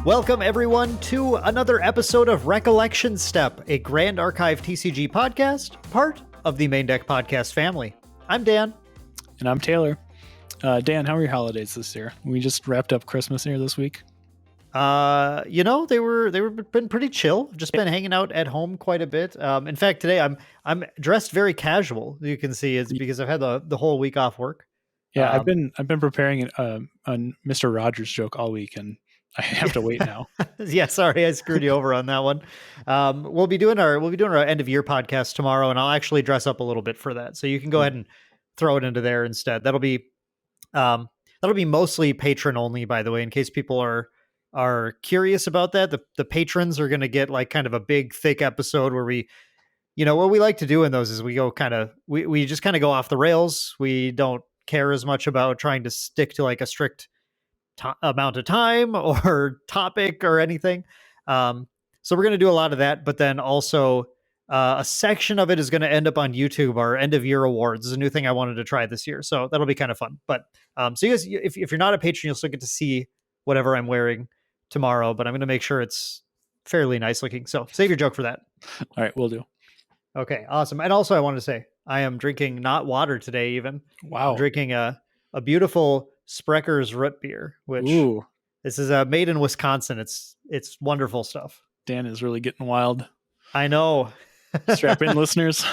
Welcome, everyone, to another episode of Recollection Step, a Grand Archive TCG podcast, part of the Main Deck podcast family. I'm Dan. And I'm Taylor. Dan, how were your holidays this year? We just wrapped up Christmas here this week. They were been pretty chill. Just been hanging out at home quite a bit. In fact, today I'm dressed very casual. You can see it's because I've had the whole week off work. Yeah, I've been preparing a Mr. Rogers joke all week, and I have to wait now. Yeah, sorry, I screwed you over on that one. We'll be doing our end of year podcast tomorrow, and I'll actually dress up a little bit for that. So you can go ahead and throw it into there instead. That'll be mostly patron only, by the way, in case people are curious about that. The patrons are going to get like kind of a big thick episode where we, what we like to do in those is we go we just kind of go off the rails. We don't care as much about trying to stick to like a strict amount of time or topic or anything. So we're going to do a lot of that, but then also a section of it is going to end up on YouTube. Our end of year awards is a new thing I wanted to try this year. So that'll be kind of fun. But so you guys, if you're not a patron, you'll still get to see whatever I'm wearing tomorrow, but I'm going to make sure it's fairly nice looking. So save your joke for that. All right, we'll do. Okay, awesome. And also I wanted to say, I am drinking not water today even. Wow. I'm drinking a beautiful Sprecker's root beer, which this is made in Wisconsin. It's wonderful stuff. Dan is really getting wild. I know. Strap in, listeners.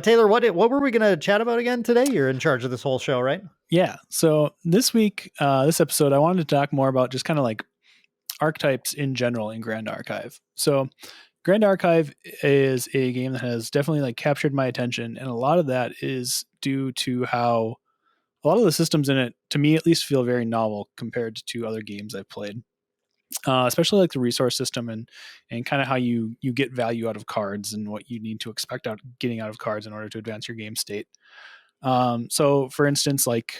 Taylor, what were we going to chat about again today? You're in charge of this whole show, right? Yeah. So this week, this episode, I wanted to talk more about just kind of like archetypes in general in Grand Archive. So Grand Archive is a game that has definitely like captured my attention, and a lot of that is due to how a lot of the systems in it, to me at least, feel very novel compared to other games I've played. Especially like the resource system and kind of how you get value out of cards and what you need to expect getting out of cards in order to advance your game state. So for instance, like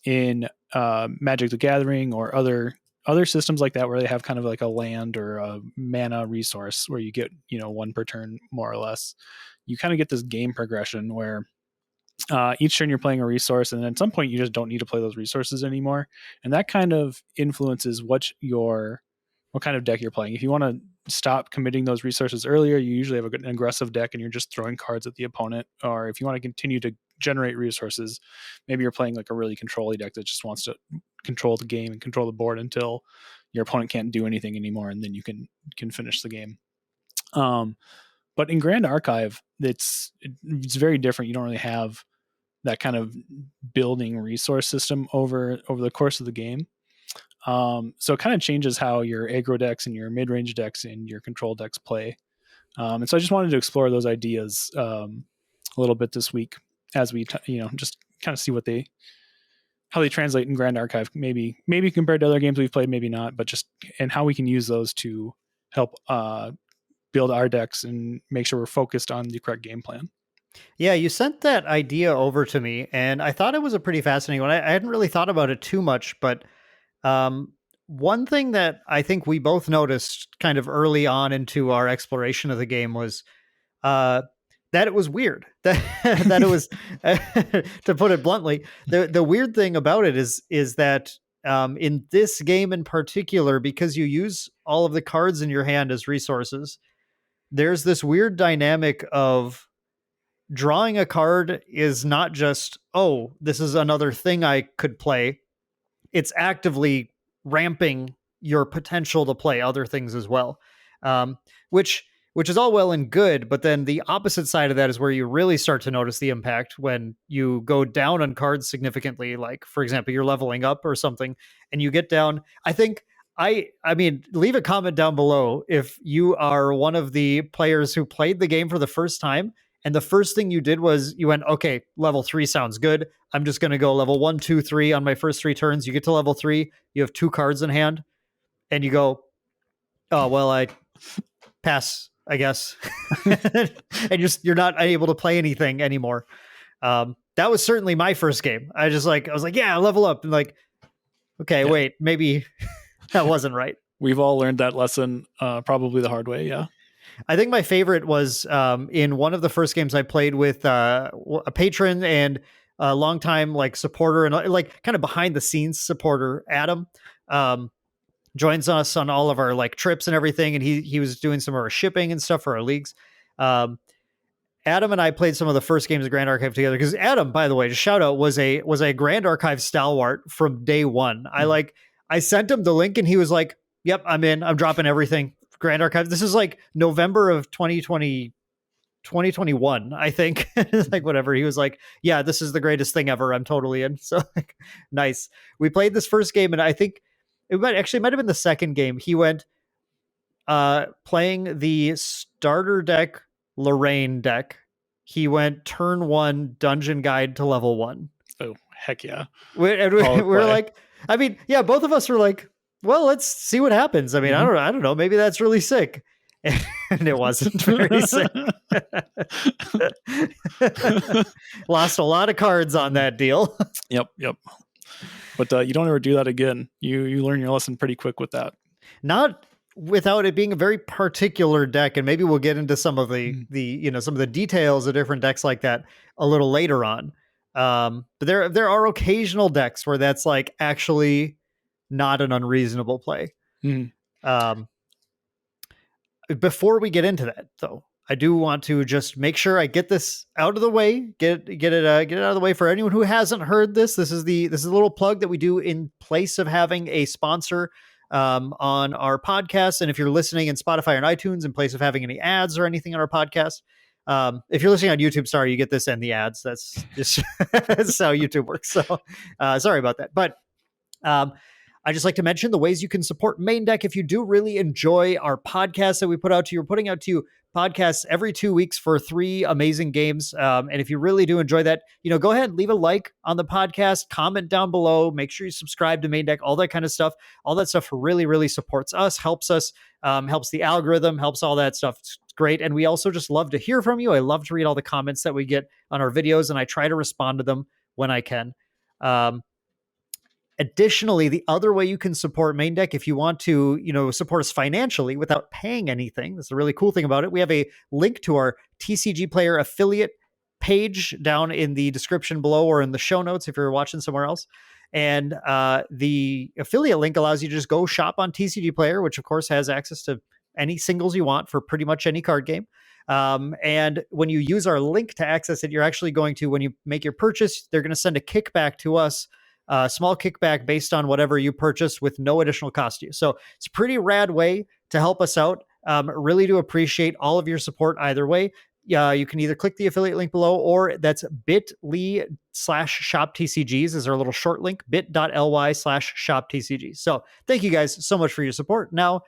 in Magic the Gathering or other systems like that, where they have kind of like a land or a mana resource where you get, one per turn more or less, you kind of get this game progression where each turn you're playing a resource, and then at some point you just don't need to play those resources anymore. And that kind of influences what kind of deck you're playing. If you want to stop committing those resources earlier, you usually have an aggressive deck and you're just throwing cards at the opponent. Or if you want to continue to generate resources, maybe you're playing like a really control-y deck that just wants to control the game and control the board until your opponent can't do anything anymore, and then you can finish the game. But in Grand Archive, it's very different. You don't really have that kind of building resource system over the course of the game. So it kind of changes how your aggro decks and your mid-range decks and your control decks play. And so I just wanted to explore those ideas a little bit this week as we, just kind of see how they translate in Grand Archive, maybe compared to other games we've played, maybe not, but and how we can use those to help build our decks and make sure we're focused on the correct game plan. Yeah, you sent that idea over to me, and I thought it was a pretty fascinating one. I hadn't really thought about it too much, but one thing that I think we both noticed kind of early on into our exploration of the game was that it was weird. That it was, to put it bluntly, the weird thing about it is that in this game in particular, because you use all of the cards in your hand as resources, there's this weird dynamic of drawing a card is not just, oh, this is another thing I could play. It's actively ramping your potential to play other things as well, which is all well and good. But then the opposite side of that is where you really start to notice the impact when you go down on cards significantly. Like, for example, you're leveling up or something and you get down. I mean, leave a comment down below if you are one of the players who played the game for the first time and the first thing you did was you went, okay, level 3 sounds good. I'm just going to go level 1, 2, 3 on my first 3 turns. You get to level 3, you have 2 cards in hand, and you go, oh, well, I pass, I guess. And you're not able to play anything anymore. That was certainly my first game. I was like, yeah, level up. And like, okay, wait, maybe that wasn't right. We've all learned that lesson, probably the hard way. Yeah. I think my favorite was in one of the first games I played with a patron and a longtime like supporter and like kind of behind the scenes supporter, Adam. Joins us on all of our like trips and everything, and he was doing some of our shipping and stuff for our leagues. Adam and I played some of the first games of Grand Archive together because Adam, by the way, just shout out, was a Grand Archive stalwart from day one. Mm-hmm. I sent him the link and he was like, "Yep, I'm in. I'm dropping everything." Grand Archive. This is like November of 2021, I think. It's like whatever. He was like, "Yeah, this is the greatest thing ever. I'm totally in." So like, nice. We played this first game, and I think it might have been the second game. He went playing the starter deck Lorraine deck. He went turn 1 dungeon guide to level 1. Oh, heck yeah. We're like, I mean, yeah, both of us were like, well, let's see what happens. I mean, I don't know. Maybe that's really sick. And it wasn't very sick. Lost a lot of cards on that deal. Yep. But you don't ever do that again. You learn your lesson pretty quick with that. Not without it being a very particular deck, and maybe we'll get into some of the some of the details of different decks like that a little later on. But there are occasional decks where that's like actually not an unreasonable play. Before we get into that, though, I do want to just make sure I get this out of the way. Get it out of the way for anyone who hasn't heard this. This is a little plug that we do in place of having a sponsor on our podcast. And if you're listening in Spotify or iTunes, in place of having any ads or anything on our podcast, if you're listening on YouTube, sorry, you get this and the ads. That's just that's how YouTube works. So sorry about that. But I just like to mention the ways you can support Maindeck if you do really enjoy our podcast that we put out to you. We're putting out to you podcasts every 2 weeks for 3 amazing games. And if you really do enjoy that, go ahead and leave a like on the podcast, comment down below, make sure you subscribe to Maindeck, all that kind of stuff. All that stuff really, really supports us, helps us, helps the algorithm, helps all that stuff. It's great. And we also just love to hear from you. I love to read all the comments that we get on our videos, and I try to respond to them when I can. Additionally, the other way you can support Maindeck, if you want to, support us financially without paying anything, that's the really cool thing about it. We have a link to our TCG Player affiliate page down in the description below or in the show notes if you're watching somewhere else. And the affiliate link allows you to just go shop on TCG Player, which of course has access to any singles you want for pretty much any card game. And when you use our link to access it, you're actually going to, when you make your purchase, they're going to send a kickback to us. Small kickback based on whatever you purchase with no additional cost to you. So it's a pretty rad way to help us out. Really do appreciate all of your support either way. You can either click the affiliate link below, or that's bit.ly/shoptcgs is our little short link, bit.ly/shoptcgs. So thank you guys so much for your support. Now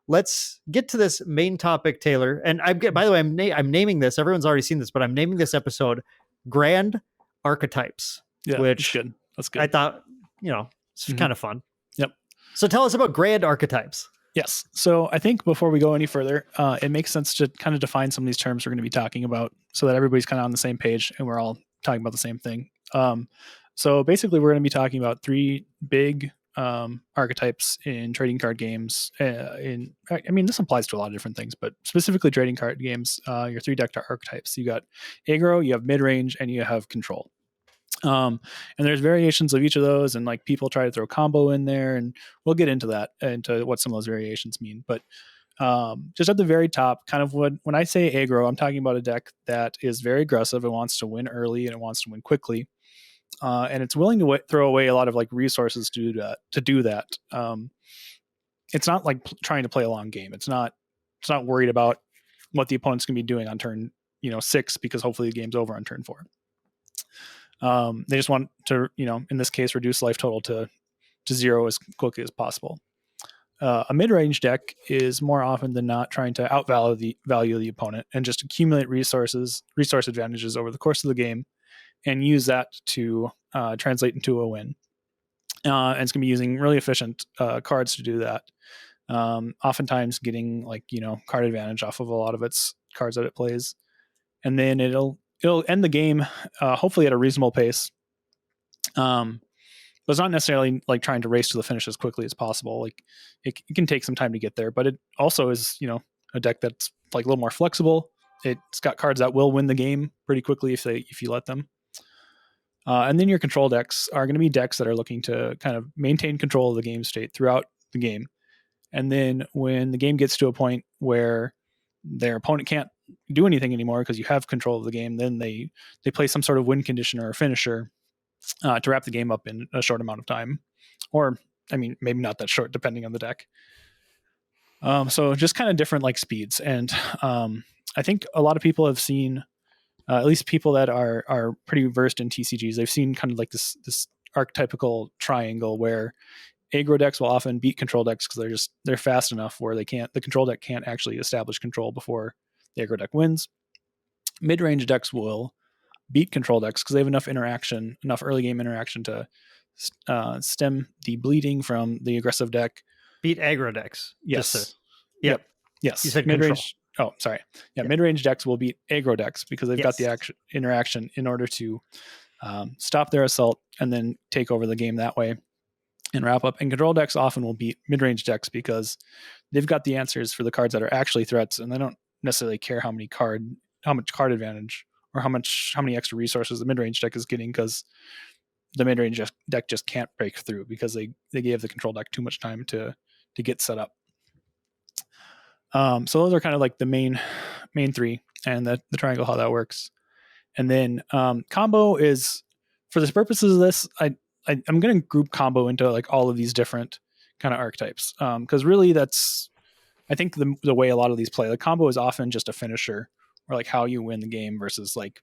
let's get to this main topic, Taylor. And by the way, I'm naming this, everyone's already seen this, but I'm naming this episode Grand Archetypes, which good. That's good. I thought, it's kind of fun. Yep. So tell us about Grand Archetypes. Yes. So I think before we go any further, it makes sense to kind of define some of these terms we're going to be talking about so that everybody's kind of on the same page and we're all talking about the same thing. So basically, we're going to be talking about 3 big archetypes in trading card games. This applies to a lot of different things, but specifically trading card games, your 3 deck archetypes. You got aggro, you have midrange, and you have control. And there's variations of each of those, and like people try to throw combo in there, and we'll get into that, into what some of those variations mean. But just at the very top, kind of when I say aggro, I'm talking about a deck that is very aggressive. It wants to win early and it wants to win quickly, and it's willing to throw away a lot of like resources to do that. It's not like trying to play a long game. It's not worried about what the opponent's going to be doing on turn 6, because hopefully the game's over on turn 4. They just want to, in this case, reduce life total to 0 as quickly as possible. A mid-range deck is more often than not trying to outvalue the value of the opponent and just accumulate resource advantages over the course of the game and use that to translate into a win. And it's going to be using really efficient cards to do that. Oftentimes getting card advantage off of a lot of its cards that it plays. And then it'll it'll end the game hopefully at a reasonable pace. But it's not necessarily like trying to race to the finish as quickly as possible. Like it can take some time to get there, but it also is, a deck that's like a little more flexible. It's got cards that will win the game pretty quickly if you let them. And then your control decks are going to be decks that are looking to kind of maintain control of the game state throughout the game. And then when the game gets to a point where their opponent can't do anything anymore because you have control of the game, then they play some sort of win condition or a finisher to wrap the game up in a short amount of time. Or, I mean, maybe not that short, depending on the deck. So just kind of different like speeds. And I think a lot of people have seen, at least people that are pretty versed in TCGs, they've seen kind of like this archetypical triangle where aggro decks will often beat control decks because they're fast enough where the control deck can't actually establish control before the aggro deck wins. Mid-range decks will beat control decks because they have enough early game interaction to stem the bleeding from the aggressive deck. Beat aggro decks. Yes. Yep. Yes. You said mid-range. Oh, sorry. Yeah, mid-range decks will beat aggro decks because they've got the interaction in order to stop their assault and then take over the game that way and wrap up. And control decks often will beat mid-range decks because they've got the answers for the cards that are actually threats, and they don't necessarily care how much card advantage or how many extra resources the mid-range deck is getting, because the mid-range deck just can't break through because they gave the control deck too much time to get set up. So those are kind of like the main three, and the triangle, how that works. And then combo is, for the purposes of this, I'm going to group combo into like all of these different kind of archetypes, because really that's, I think, the way a lot of these play. The combo is often just a finisher, or like how you win the game versus like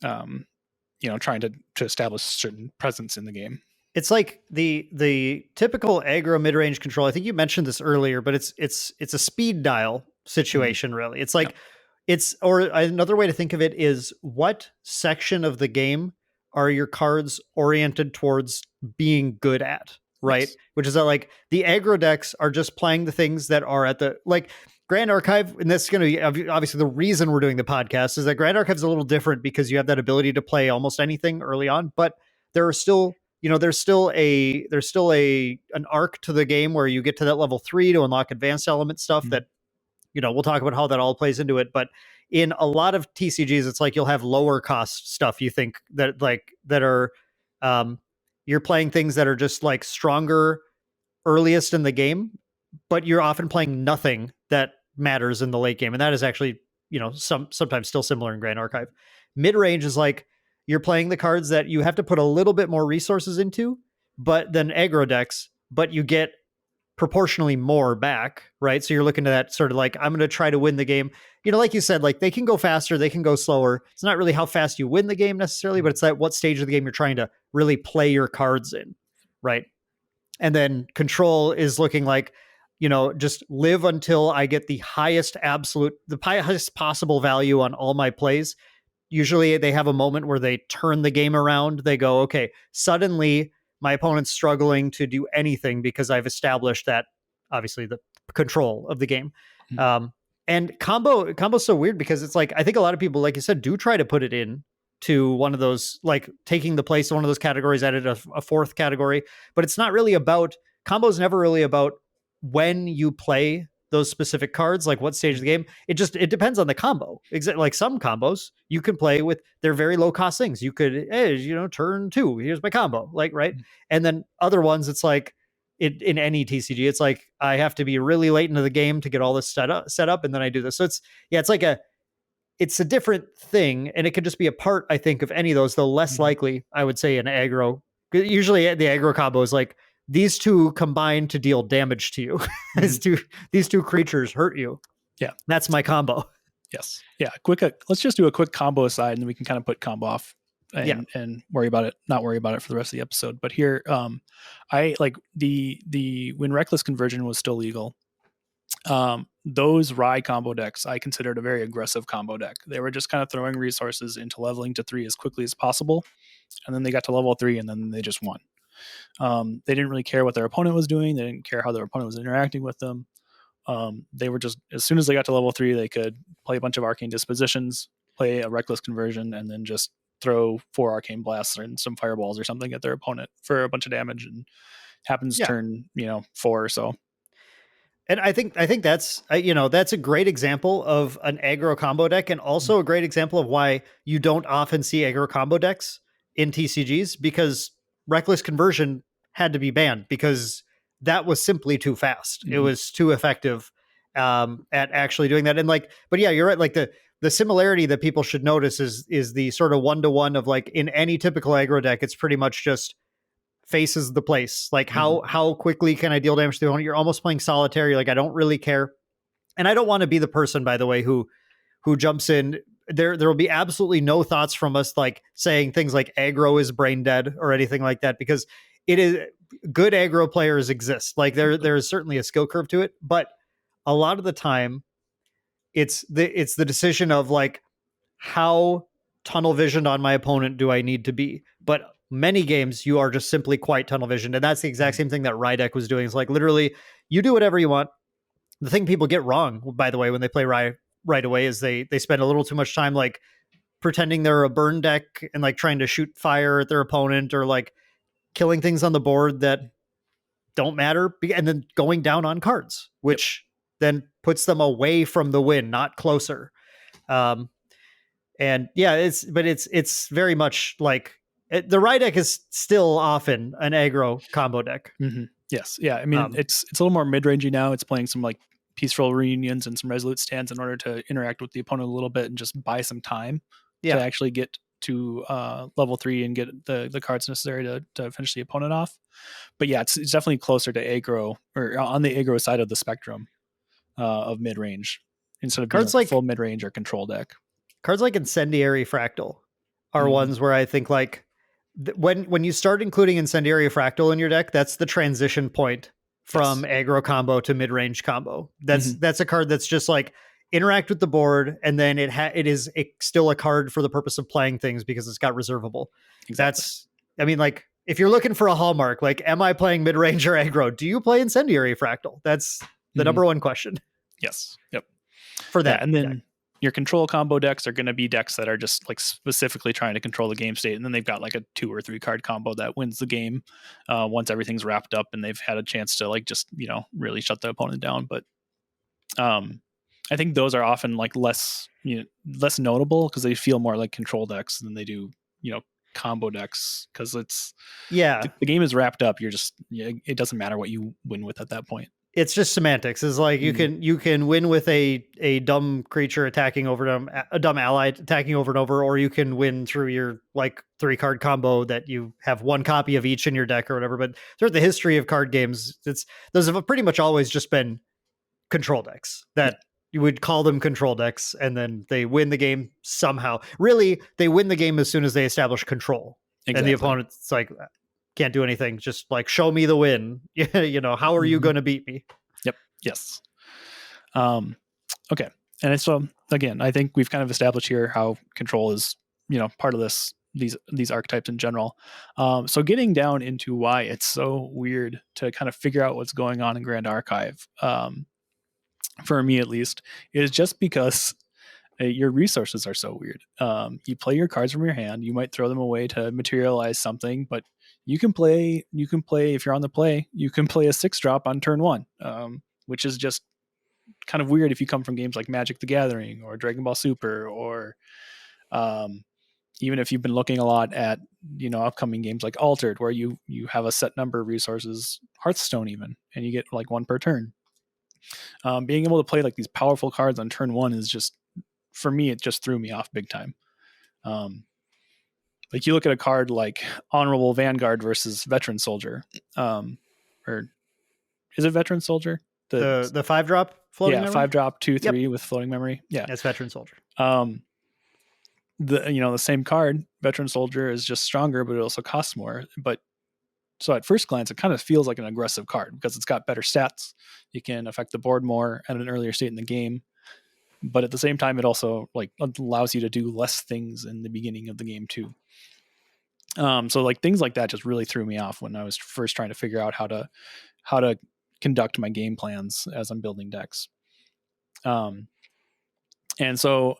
trying to establish certain presence in the game. It's like the typical aggro mid-range control. I think you mentioned this earlier, but it's a speed dial situation, really. It's like or another way to think of it is, what section of the game are your cards oriented towards being good at, right? Yes. Which is that, like, the aggro decks are just playing the things that are at the, like, Grand Archive, and that's going to be obviously the reason we're doing the podcast, is that Grand Archive is a little different because you have that ability to play almost anything early on, but there are still, there's still an arc to the game where you get to that level 3 to unlock advanced element stuff that, we'll talk about how that all plays into it. But in a lot of TCGs, it's like you'll have lower cost stuff. You think that are, you're playing things that are just like stronger earliest in the game, but you're often playing nothing that matters in the late game. And that is actually, sometimes still similar in Grand Archive. Mid-range is like, you're playing the cards that you have to put a little bit more resources into, but then aggro decks, but you get proportionally more back, right? So you're looking at that sort of like, I'm going to try to win the game. Like you said, like, they can go faster, they can go slower. It's not really how fast you win the game necessarily, but it's that what stage of the game you're trying to really play your cards in, right? And then control is looking like, just live until I get the highest possible value on all my plays. Usually they have a moment where they turn the game around. They go, okay, suddenly my opponent's struggling to do anything because I've established that, obviously, the control of the game. Mm-hmm. And combo's so weird because it's like, I think a lot of people, like you said, do try to put it in to one of those, like taking the place of one of those categories, added a fourth category, but it's not really about, combo's never really about when you play those specific cards, like what stage of the game. It depends on the combo. Like some combos you can play with, they're very low cost things. You could, turn 2, here's my combo, like, right. Mm-hmm. And then other ones, it's like in any TCG, it's like, I have to be really late into the game to get all this set up. And then I do this. So it's a different thing. And it could just be a part, I think, of any of those, though less likely, I would say, in aggro. Usually the aggro combo is like, these two combine to deal damage to you. These two creatures hurt you. Yeah. That's my combo. Yes. Yeah. Let's just do a quick combo aside, and then we can kind of put combo off and not worry about it for the rest of the episode. But here, I like when Reckless Conversion was still legal, those Rai combo decks, I considered a very aggressive combo deck. They were just kind of throwing resources into leveling to 3 as quickly as possible. And then they got to level 3 and then they just won. They didn't really care what their opponent was doing. They didn't care how their opponent was interacting with them. They were just, as soon as they got to level 3, they could play a bunch of arcane dispositions, play a Reckless Conversion and then just throw 4 Arcane Blasts and some Fireballs or something at their opponent for a bunch of damage, and happens Yeah. turn 4 or so. And I think that's that's a great example of an aggro combo deck, and also a great example of why you don't often see aggro combo decks in TCGs, because Reckless Conversion had to be banned because that was simply too fast. It was too effective at actually doing that. And but yeah, you're right. Like the similarity that people should notice is the sort of 1-to-1 of, like, in any typical aggro deck, it's pretty much just faces the place. Like, how quickly can I deal damage to the opponent? You're almost playing solitary. Like, I don't really care. And I don't want to be the person, by the way, who jumps in. There will be absolutely no thoughts from us like saying things like aggro is brain dead or anything like that, because it is, good aggro players exist. Like, there is certainly a skill curve to it, but a lot of the time it's the decision of, like, how tunnel visioned on my opponent do I need to be? But many games you are just simply quite tunnel visioned, and that's the exact same thing that Rai deck was doing. It's like, literally, you do whatever you want. The thing people get wrong, by the way, when they play Rai right away, is they spend a little too much time, like, pretending they're a burn deck and, like, trying to shoot fire at their opponent, or, like, killing things on the board that don't matter, and then going down on cards, which then puts them away from the win, not closer. And yeah, it's very much like the Rai deck is still often an aggro combo deck. Yes. Yeah. I mean, it's a little more mid-rangey now. It's playing some, like, peaceful reunions and some resolute stands in order to interact with the opponent a little bit and just buy some time to actually get to level 3 and get the cards necessary to finish the opponent off. But yeah, it's definitely closer to aggro, or on the aggro side of the spectrum of mid-range, instead of being like full mid-range or control deck. Cards like Incendiary Fractal are ones where I think, like, when you start including Incendiary Fractal in your deck, that's the transition point from aggro combo to mid-range combo. That's a card that's just like, interact with the board, and then it is still a card for the purpose of playing things because it's got reservable. Exactly. I mean, like, if you're looking for a hallmark, like, am I playing mid-range or aggro? Do you play Incendiary Fractal? That's the number one question. Yes. Yep. For that. Yeah, and then your control combo decks are going to be decks that are just, like, specifically trying to control the game state, and then they've got, like, a 2 or 3 card combo that wins the game once everything's wrapped up and they've had a chance to, like, just really shut the opponent down. But I think those are often, like, less notable because they feel more like control decks than they do combo decks, because it's the game is wrapped up. You're just it doesn't matter what you win with at that point. It's just semantics. It's like, you can win with a dumb creature attacking over them, a dumb ally attacking over and over, or you can win through your, like, 3 card combo that you have 1 copy of each in your deck or whatever. But throughout the history of card games, those have pretty much always just been control decks that you would call them control decks, and then they win the game somehow. Really, they win the game as soon as they establish control. Exactly. And the opponent's like, can't do anything, just, like, show me the win. How are you going to beat me? Yep. Yes. Okay. And so, again, I think we've kind of established here how control is part of these archetypes in general. So getting down into why it's so weird to kind of figure out what's going on in Grand Archive, for me at least, is just because your resources are so weird. You play your cards from your hand, you might throw them away to materialize something, but you can play, if you're on the play, you can play a 6-drop on turn 1, which is just kind of weird if you come from games like Magic the Gathering or Dragon Ball Super, or even if you've been looking a lot at upcoming games like Altered, where you have a set number of resources, Hearthstone even, and you get, like, 1 per turn. Being able to play, like, these powerful cards on turn 1 is just, for me, it just threw me off big time. Like, you look at a card like Honorable Vanguard versus Veteran Soldier, or is it Veteran Soldier? The 5-drop floating memory? 5-drop 2/3 with floating memory. Yeah, that's Veteran Soldier. The same card, Veteran Soldier, is just stronger, but it also costs more. But so at first glance, it kind of feels like an aggressive card because it's got better stats. You can affect the board more at an earlier state in the game. But at the same time, it also, like, allows you to do less things in the beginning of the game too. So, like, things like that just really threw me off when I was first trying to figure out how to conduct my game plans as I'm building decks. And so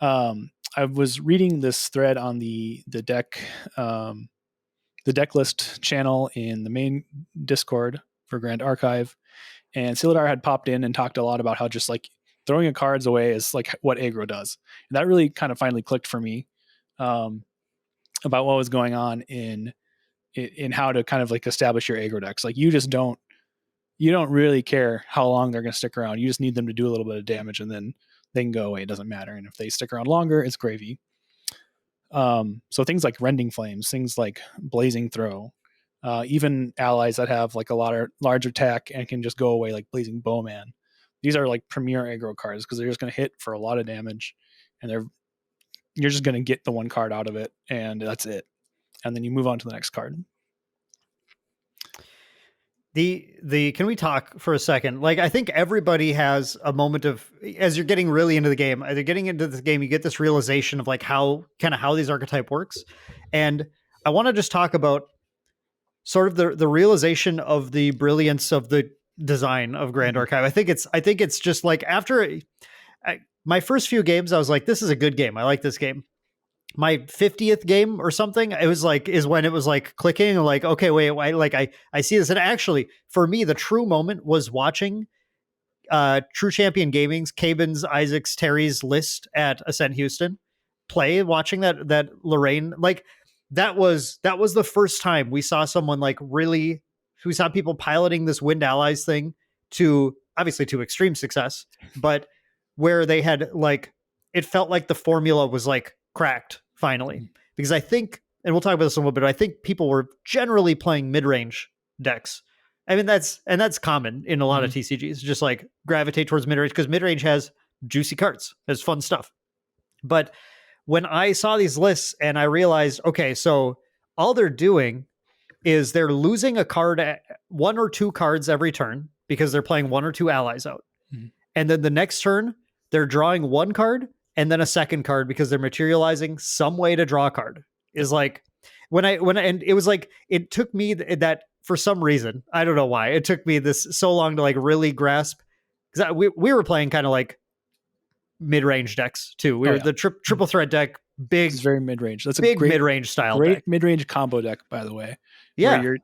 I was reading this thread on the deck list channel in the main Discord for Grand Archive, and Siladar had popped in and talked a lot about how just like throwing your cards away is like what aggro does, and that really kind of finally clicked for me about what was going on in how to kind of like establish your aggro decks. Like you don't really care how long they're going to stick around. You just need them to do a little bit of damage, and then they can go away. It doesn't matter. And if they stick around longer, it's gravy. So things like Rending Flames, things like Blazing Throw, even allies that have like a lot of large attack and can just go away, like Blazing Bowman. These are like premier aggro cards because they're just going to hit for a lot of damage, and you're just going to get the one card out of it, and that's it. And then you move on to the next card. Can we talk for a second? Like, I think everybody has a moment of, as you're getting really into the game, either getting into this game, you get this realization of like how these archetype works. And I want to just talk about sort of the realization of the brilliance of the design of Grand Archive. I think it's just like after my first few games, I was like, this is a good game. I like this game. My 50th game or something, it was like, is when it was like clicking, like, okay, wait, like I see this. And actually for me, the true moment was watching True Champion Gaming's Cabins, Isaacs, Terry's list at Ascent Houston play, watching that Lorraine, like that was the first time we saw someone like really, we saw people piloting this Wind Allies thing to obviously to extreme success, but where they had like, it felt like the formula was like cracked finally, because I think, and we'll talk about this a little bit, I think people were generally playing mid-range decks. I mean, that's common in a lot of TCGs, just like gravitate towards mid-range because mid-range has juicy cards, has fun stuff. But when I saw these lists and I realized, okay, so all they're doing is they're losing a card, one or two cards every turn because they're playing one or two allies out. And then the next turn, they're drawing one card and then a second card because they're materializing some way to draw a card. Is like and it was like, it took me that for some reason, I don't know why, it took me this so long to like really grasp, because we were playing kind of like mid-range decks too. We were the triple threat deck, big, it's very mid-range. That's big a great mid-range style, great deck. Mid-range combo deck, by the way. Yeah, you're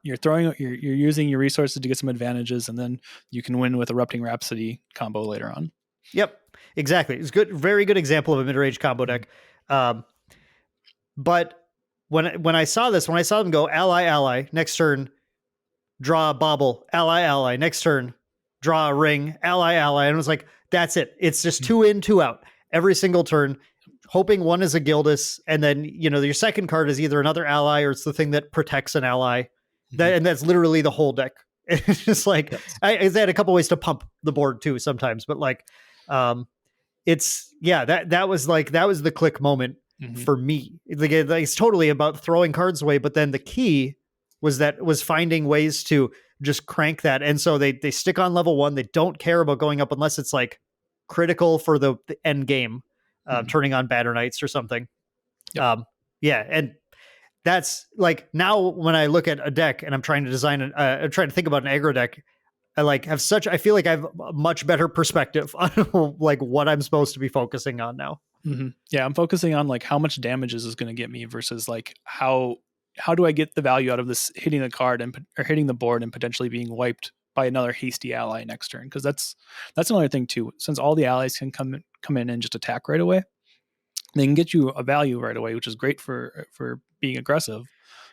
using your resources to get some advantages, and then you can win with Erupting Rhapsody combo later on. Yep, exactly. It's good, very good example of a mid-range combo deck. But when I saw this, when I saw them go ally, next turn draw a bauble, ally, next turn draw a ring, ally, and it was like, that's it. It's just 2 in, 2 out every single turn, hoping one is a Gildas, and then your second card is either another ally or it's the thing that protects an ally. And that's literally the whole deck. It's just like, they had a couple ways to pump the board too sometimes, but like, that was the click moment for me. It's totally about throwing cards away, but then the key was finding ways to just crank that. And so they stick on level 1. They don't care about going up unless it's like critical for the end game, turning on Batter Knights or something. And that's like, now when I look at a deck and I'm trying to design I'm trying to think about an aggro deck, I feel like I have a much better perspective on like what I'm supposed to be focusing on now. Yeah, I'm focusing on like how much damage is this going to get me versus like how do I get the value out of this hitting the card or hitting the board and potentially being wiped by another hasty ally next turn, because that's another thing too. Since all the allies can come in and just attack right away, they can get you a value right away, which is great for being aggressive,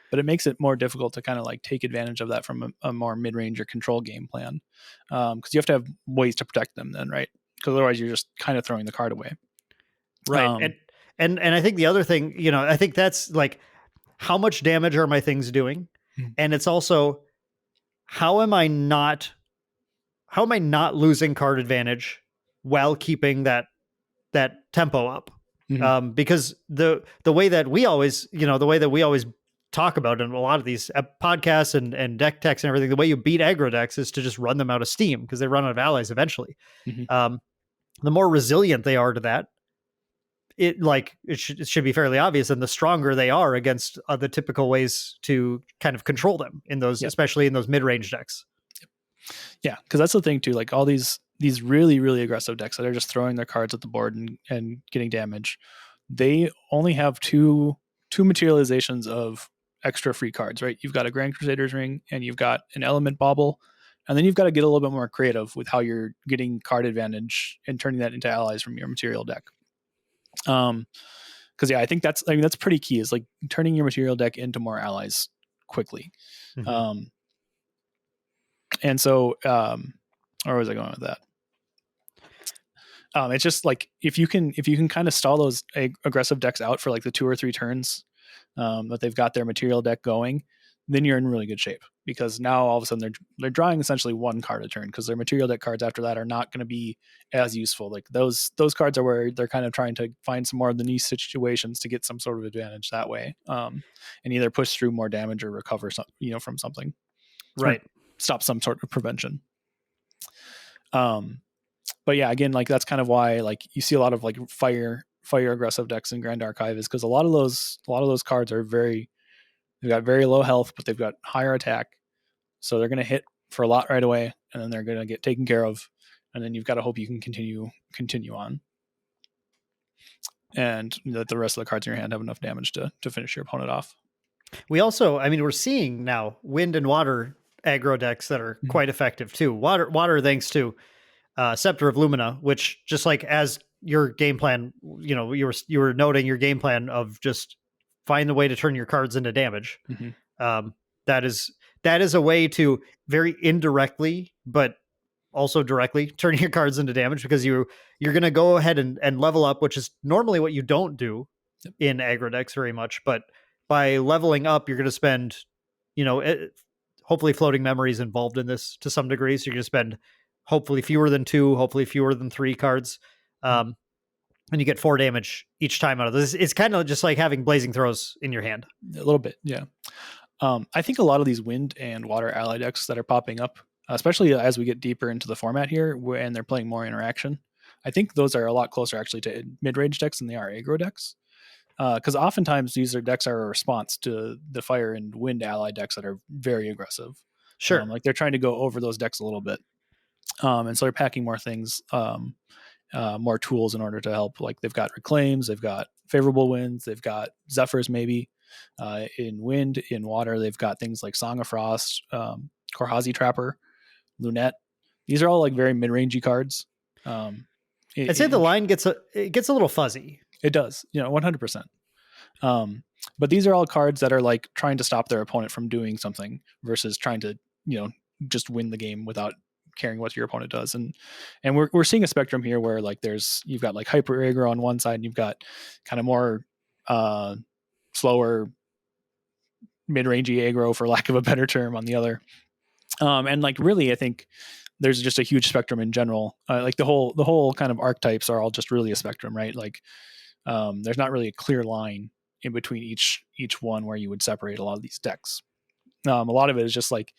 but it makes it more difficult to kind of like take advantage of that from a more mid-range or control game plan, because you have to have ways to protect them then, right? Because otherwise you're just kind of throwing the card away, right? And I think the other thing, I think that's like, how much damage are my things doing? And it's also, how am I not losing card advantage while keeping that tempo up? Because the way that we always, talk about in a lot of these podcasts and deck techs and everything, the way you beat aggro decks is to just run them out of steam, because they run out of allies eventually. The more resilient they are to that, it should be fairly obvious, and the stronger they are against the typical ways to kind of control them in those, especially in those mid-range decks. Yeah, because that's the thing too. Like all these these really, really aggressive decks that are just throwing their cards at the board and getting damage, they only have two materializations of extra free cards, right? You've got a Grand Crusader's Ring and you've got an Element Bauble, and then you've got to get a little bit more creative with how you're getting card advantage and turning that into allies from your material deck. Because I think that's pretty key, is like turning your material deck into more allies quickly. Mm-hmm. And so, where was I going with that? It's just like if you can kind of stall those aggressive decks out for like the 2 or 3 turns that they've got their material deck going, then you're in really good shape, because now all of a sudden they're drawing essentially 1 card a turn, because their material deck cards after that are not going to be as useful. Like those cards are where they're kind of trying to find some more of the niche situations to get some sort of advantage that way, and either push through more damage or recover some, from something, right? Stop some sort of prevention. But yeah, again, like that's kind of why like you see a lot of like fire aggressive decks in Grand Archive, is because a lot of those cards are they've got very low health, but they've got higher attack, so they're going to hit for a lot right away, and then they're going to get taken care of, and then you've got to hope you can continue on, and that the rest of the cards in your hand have enough damage to finish your opponent off. We also, we're seeing now wind and water aggro decks that are quite effective too. Water thanks to Scepter of Lumina, which, just like as your game plan, you were noting your game plan of just find the way to turn your cards into damage. Mm-hmm. That is a way to very indirectly, but also directly, turn your cards into damage, because you're going to go ahead and level up, which is normally what you don't do in aggro decks very much. But by leveling up, you're going to spend, hopefully floating memories involved in this to some degree. So you're going to spend hopefully fewer than 2, hopefully fewer than 3 cards. And you get 4 damage each time out of this. It's kind of just like having Blazing Throws in your hand. A little bit, yeah. I think a lot of these wind and water ally decks that are popping up, especially as we get deeper into the format here and they're playing more interaction, I think those are a lot closer actually to mid-range decks than they are aggro decks. Because oftentimes these decks are a response to the fire and wind ally decks that are very aggressive. Sure. Like they're trying to go over those decks a little bit. And so they're packing more things, more tools in order to help. Like they've got reclaims, they've got favorable winds, they've got zephyrs maybe. In wind, in water, they've got things like Song of Frost, Korhazi Trapper, Lunette. These are all like very mid-rangey cards. I'd say the line gets a little fuzzy. It does, 100%. But these are all cards that are like trying to stop their opponent from doing something versus trying to, just win the game without caring what your opponent does. And we're seeing a spectrum here where like you've got like hyper aggro on one side, and you've got kind of more slower mid-rangey aggro, for lack of a better term, on the other. And like really, I think there's just a huge spectrum in general. Like the whole kind of archetypes are all just really a spectrum, right? Like there's not really a clear line in between each one where you would separate a lot of these decks. A lot of it is just like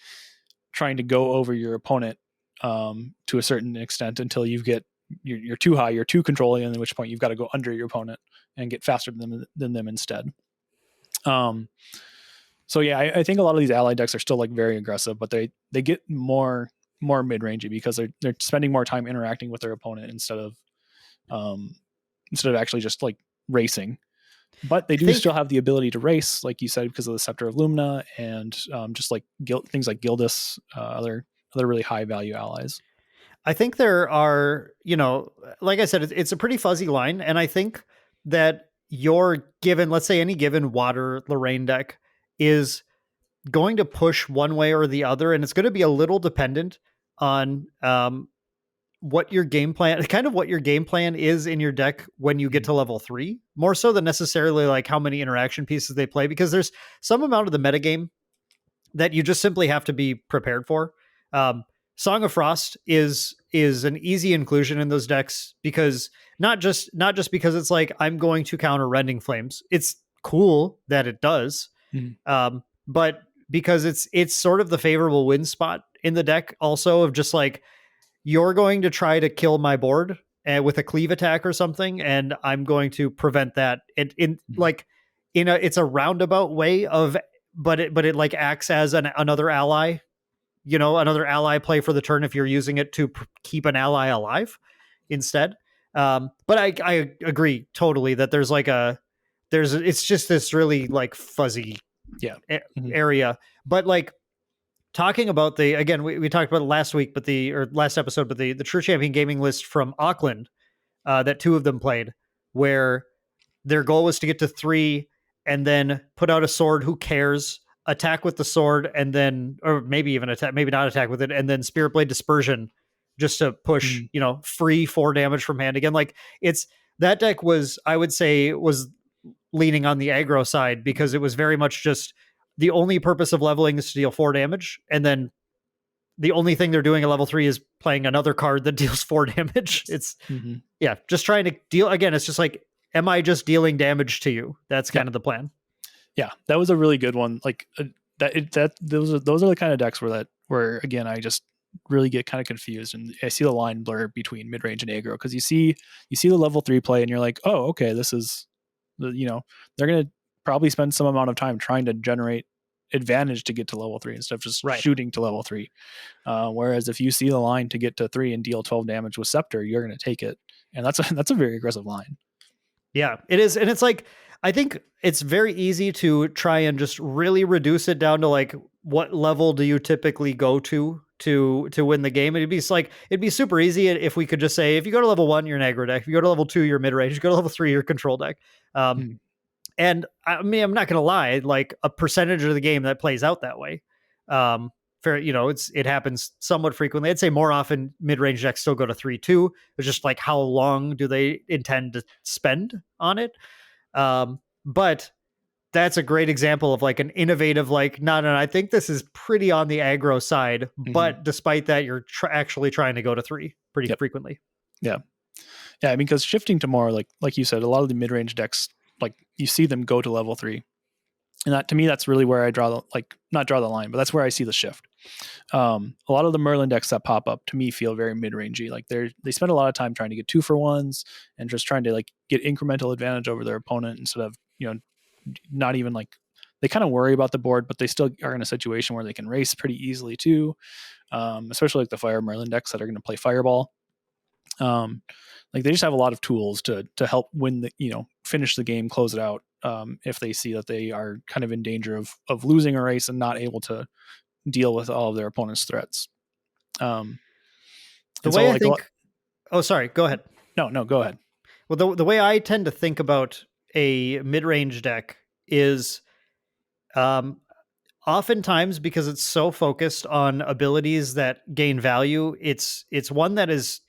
trying to go over your opponent to a certain extent until you get you're too high, you're too controlling, and at which point you've got to go under your opponent and get faster than them instead. So yeah, I think a lot of these ally decks are still like very aggressive, but they get more mid-rangey because they're spending more time interacting with their opponent instead of actually just like racing. But they do still have the ability to race, like you said, because of the Scepter of Lumina and just like things like Gildas, other really high value allies. I think there are, like I said, it's a pretty fuzzy line. And I think that let's say any given water Lorraine deck is going to push one way or the other. And it's going to be a little dependent on what your game plan is in your deck when you get to level 3, more so than necessarily like how many interaction pieces they play, because there's some amount of the metagame that you just simply have to be prepared for. Song of Frost is an easy inclusion in those decks, because not just because it's like I'm going to counter Rending Flames. It's cool that it does, but because it's sort of the favorable win spot in the deck also, of just like, you're going to try to kill my board with a cleave attack or something, and I'm going to prevent that. It's a roundabout way of, but it like acts as another ally another ally play for the turn if you're using it to keep an ally alive instead. But I agree totally that it's just this really like fuzzy area. But like talking about we talked about it last week, last episode, but the True Champion Gaming list from Auckland that two of them played, where their goal was to get to 3 and then put out a sword. Who cares? Attack with the sword, and then, or maybe even attack, maybe not attack with it, and then Spirit Blade Dispersion just to push, free 4 damage from hand again. Like that deck was, I would say, was leaning on the aggro side because it was very much just the only purpose of leveling is to deal 4 damage, and then the only thing they're doing at level 3 is playing another card that deals 4 damage. It's just trying to deal again. It's just like, am I just dealing damage to you? That's kind of the plan. Yeah, that was a really good one. Like those are the kind of decks where again I just really get kind of confused, and I see the line blur between mid-range and aggro, because you see the level 3 play and you're like, oh, okay, this is they're gonna probably spend some amount of time trying to generate advantage to get to level 3 instead of just shooting to level 3. Whereas if you see the line to get to 3 and deal 12 damage with Scepter, you're going to take it, and that's a very aggressive line. Yeah, it is, and it's like, I think it's very easy to try and just really reduce it down to like, what level do you typically go to win the game? It'd be super easy if we could just say, if you go to level 1, you're an aggro deck. If you go to level 2, you're mid-range. If you go to level 3, you're a control deck. And I mean, I'm not going to lie, like a percentage of the game that plays out that way. It happens somewhat frequently. I'd say more often mid-range decks still go to 3-2. It's just like, how long do they intend to spend on it? But that's a great example of like an innovative, like, no, I think this is pretty on the aggro side, but despite that, you're actually trying to go to 3 pretty frequently. Yeah. Yeah. I mean, because shifting to more like you said, a lot of the mid-range decks, like you see them go to level 3. And that, to me, that's really where I not draw the line, but that's where I see the shift. A lot of the Merlin decks that pop up to me feel very mid-rangey. Like they spend a lot of time trying to get 2-for-1s and just trying to like get incremental advantage over their opponent instead of, not even like, they kind of worry about the board, but they still are in a situation where they can race pretty easily too. Especially like the Fire Merlin decks that are going to play Fireball. Like they just have a lot of tools to help win finish the game, close it out. If they see that they are kind of in danger of losing a race and not able to deal with all of their opponent's threats. Sorry, go ahead. No, go ahead. Well, the way I tend to think about a mid-range deck is, oftentimes, because it's so focused on abilities that gain value, it's one that is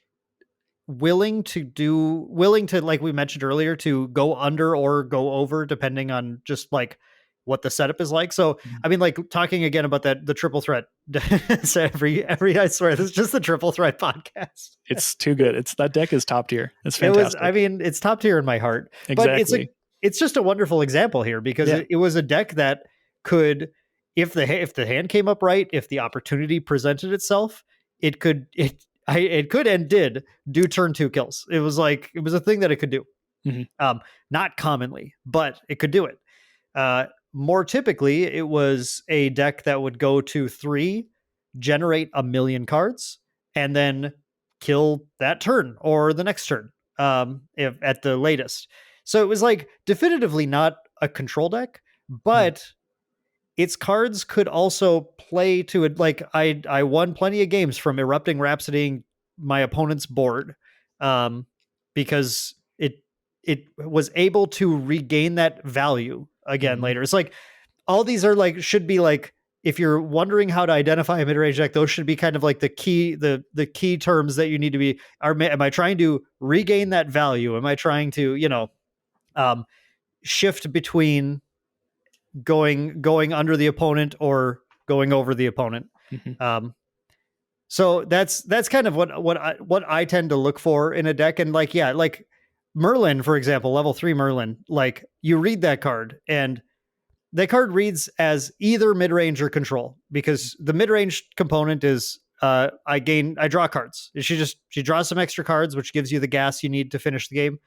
willing to, like we mentioned earlier, to go under or go over depending on just like what the setup is like. So I mean, like talking again about the triple threat. So every I swear, this is just the triple threat podcast. It's too good. That deck is top tier. It's fantastic. It's top tier in my heart. Exactly. But it's just a wonderful example here because it was a deck that could, if the hand came up right, if the opportunity presented itself, it could and did do turn 2 kills. It was a thing that it could do. Not commonly, but it could do it. More typically, it was a deck that would go to 3, generate 1 million cards, and then kill that turn or the next turn, if at the latest. So it was like definitively not a control deck, but its cards could also play to it. Like I won plenty of games from Erupting Rhapsodying my opponent's board, because it was able to regain that value again later. It's like all these are like, should be like, if you're wondering how to identify a mid-range deck, those should be kind of like the key terms that you need to be, am I trying to regain that value? Am I trying to, shift between going under the opponent or going over the opponent? So that's kind of what I tend to look for in a deck. And like Merlin, for example, level 3 Merlin, like you read that card and that card reads as either mid-range or control, because the mid-range component is I draw cards. She draws some extra cards, which gives you the gas you need to finish the game.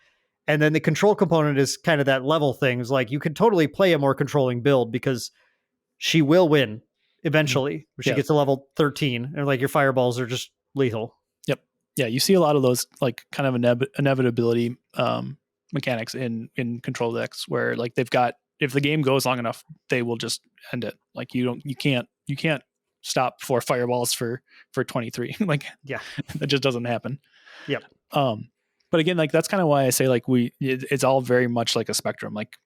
And then the control component is kind of that level thing. It's like you could totally play a more controlling build because she will win eventually, where she gets to level 13, and like your fireballs are just lethal. Yep. Yeah, you see a lot of those like kind of inevitability mechanics in control decks where like they've got, if the game goes long enough, they will just end it. Like you can't stop 4 fireballs for 23. Like Yeah, that just doesn't happen. Yep. But again, like that's kind of why I say like it's all very much like a spectrum. Like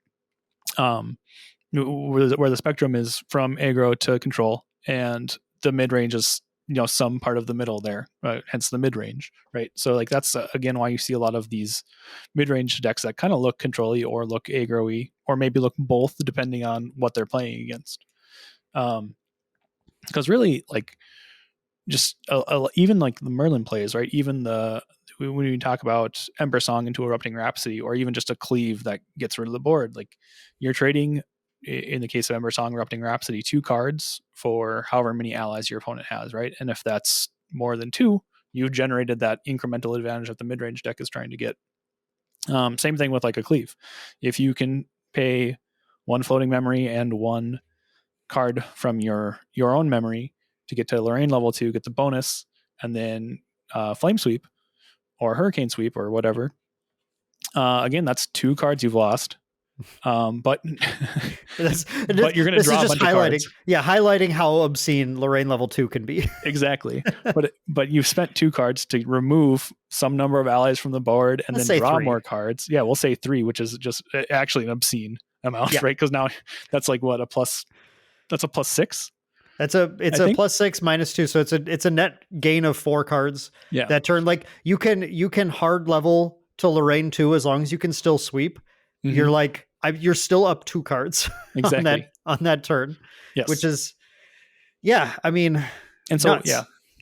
where the spectrum is from aggro to control, and the mid range is some part of the middle there, hence the mid range, right? So like that's again why you see a lot of these mid range decks that kind of look control-y or look aggro-y, or maybe look both depending on what they're playing against. Because really, like just even like the Merlin plays, right? Even when we talk about Ember Song into Erupting Rhapsody, or even just a cleave that gets rid of the board, like you're trading, in the case of Ember Song, Erupting Rhapsody, 2 cards for however many allies your opponent has, right? And if that's more than 2, you've generated that incremental advantage that the mid-range deck is trying to get. Same thing with like a cleave. If you can pay 1 floating memory and 1 card from your own memory to get to Lorraine level 2, get the bonus, and then Flame Sweep or Hurricane Sweep or whatever, again, that's 2 cards you've lost. But but you're going to draw a bunch of cards. Yeah, highlighting how obscene Lorraine level 2 can be. Exactly. But you've spent 2 cards to remove some number of allies from the board and then draw 3 more cards. Yeah, we'll say 3, which is just actually an obscene amount, right? Because now that's like what, that's a +6. It's a +6 -2, so it's a net gain of 4 cards. Yeah, that turn. Like you can hard level to Lorraine 2 as long as you can still sweep. Mm-hmm. You're like you're still up 2 cards exactly on that turn. Yes, which is I mean, and so nuts.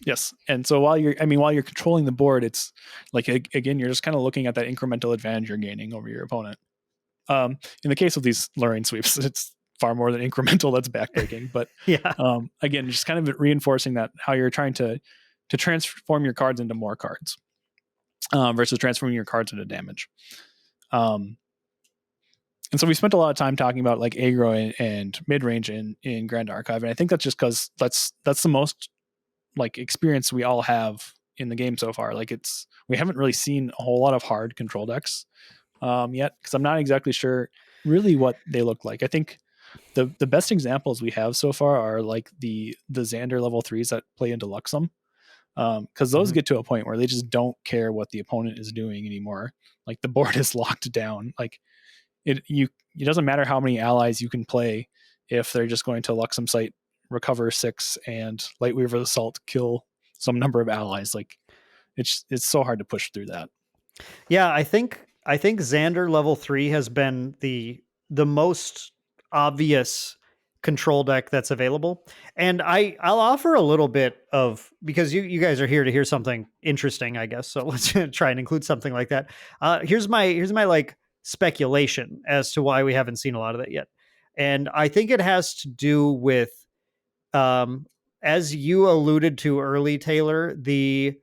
Yes, and so while you're controlling the board, it's like again you're just kind of looking at that incremental advantage you're gaining over your opponent. In the case of these Lorraine sweeps, it's far more than incremental, that's backbreaking. But again, just kind of reinforcing that how you're trying to transform your cards into more cards versus transforming your cards into damage. And so we spent a lot of time talking about like aggro and mid-range in Grand Archive, and I think that's just because that's the most like experience we all have in the game so far. Like we haven't really seen a whole lot of hard control decks yet, because I'm not exactly sure really what they look like. I think the best examples we have so far are like the Xander level 3s that play into Luxem, because those get to a point where they just don't care what the opponent is doing anymore. Like the board is locked down. Like it doesn't matter how many allies you can play if they're just going to Luxem site, recover 6, and Lightweaver Assault kill some number of allies. Like it's so hard to push through that. Yeah, I think Xander level 3 has been the most obvious control deck that's available. And I'll offer a little bit of, because you guys are here to hear something interesting, I guess. So let's try and include something like that. Here's my like speculation as to why we haven't seen a lot of that yet. And I think it has to do with, as you alluded to early, Taylor, the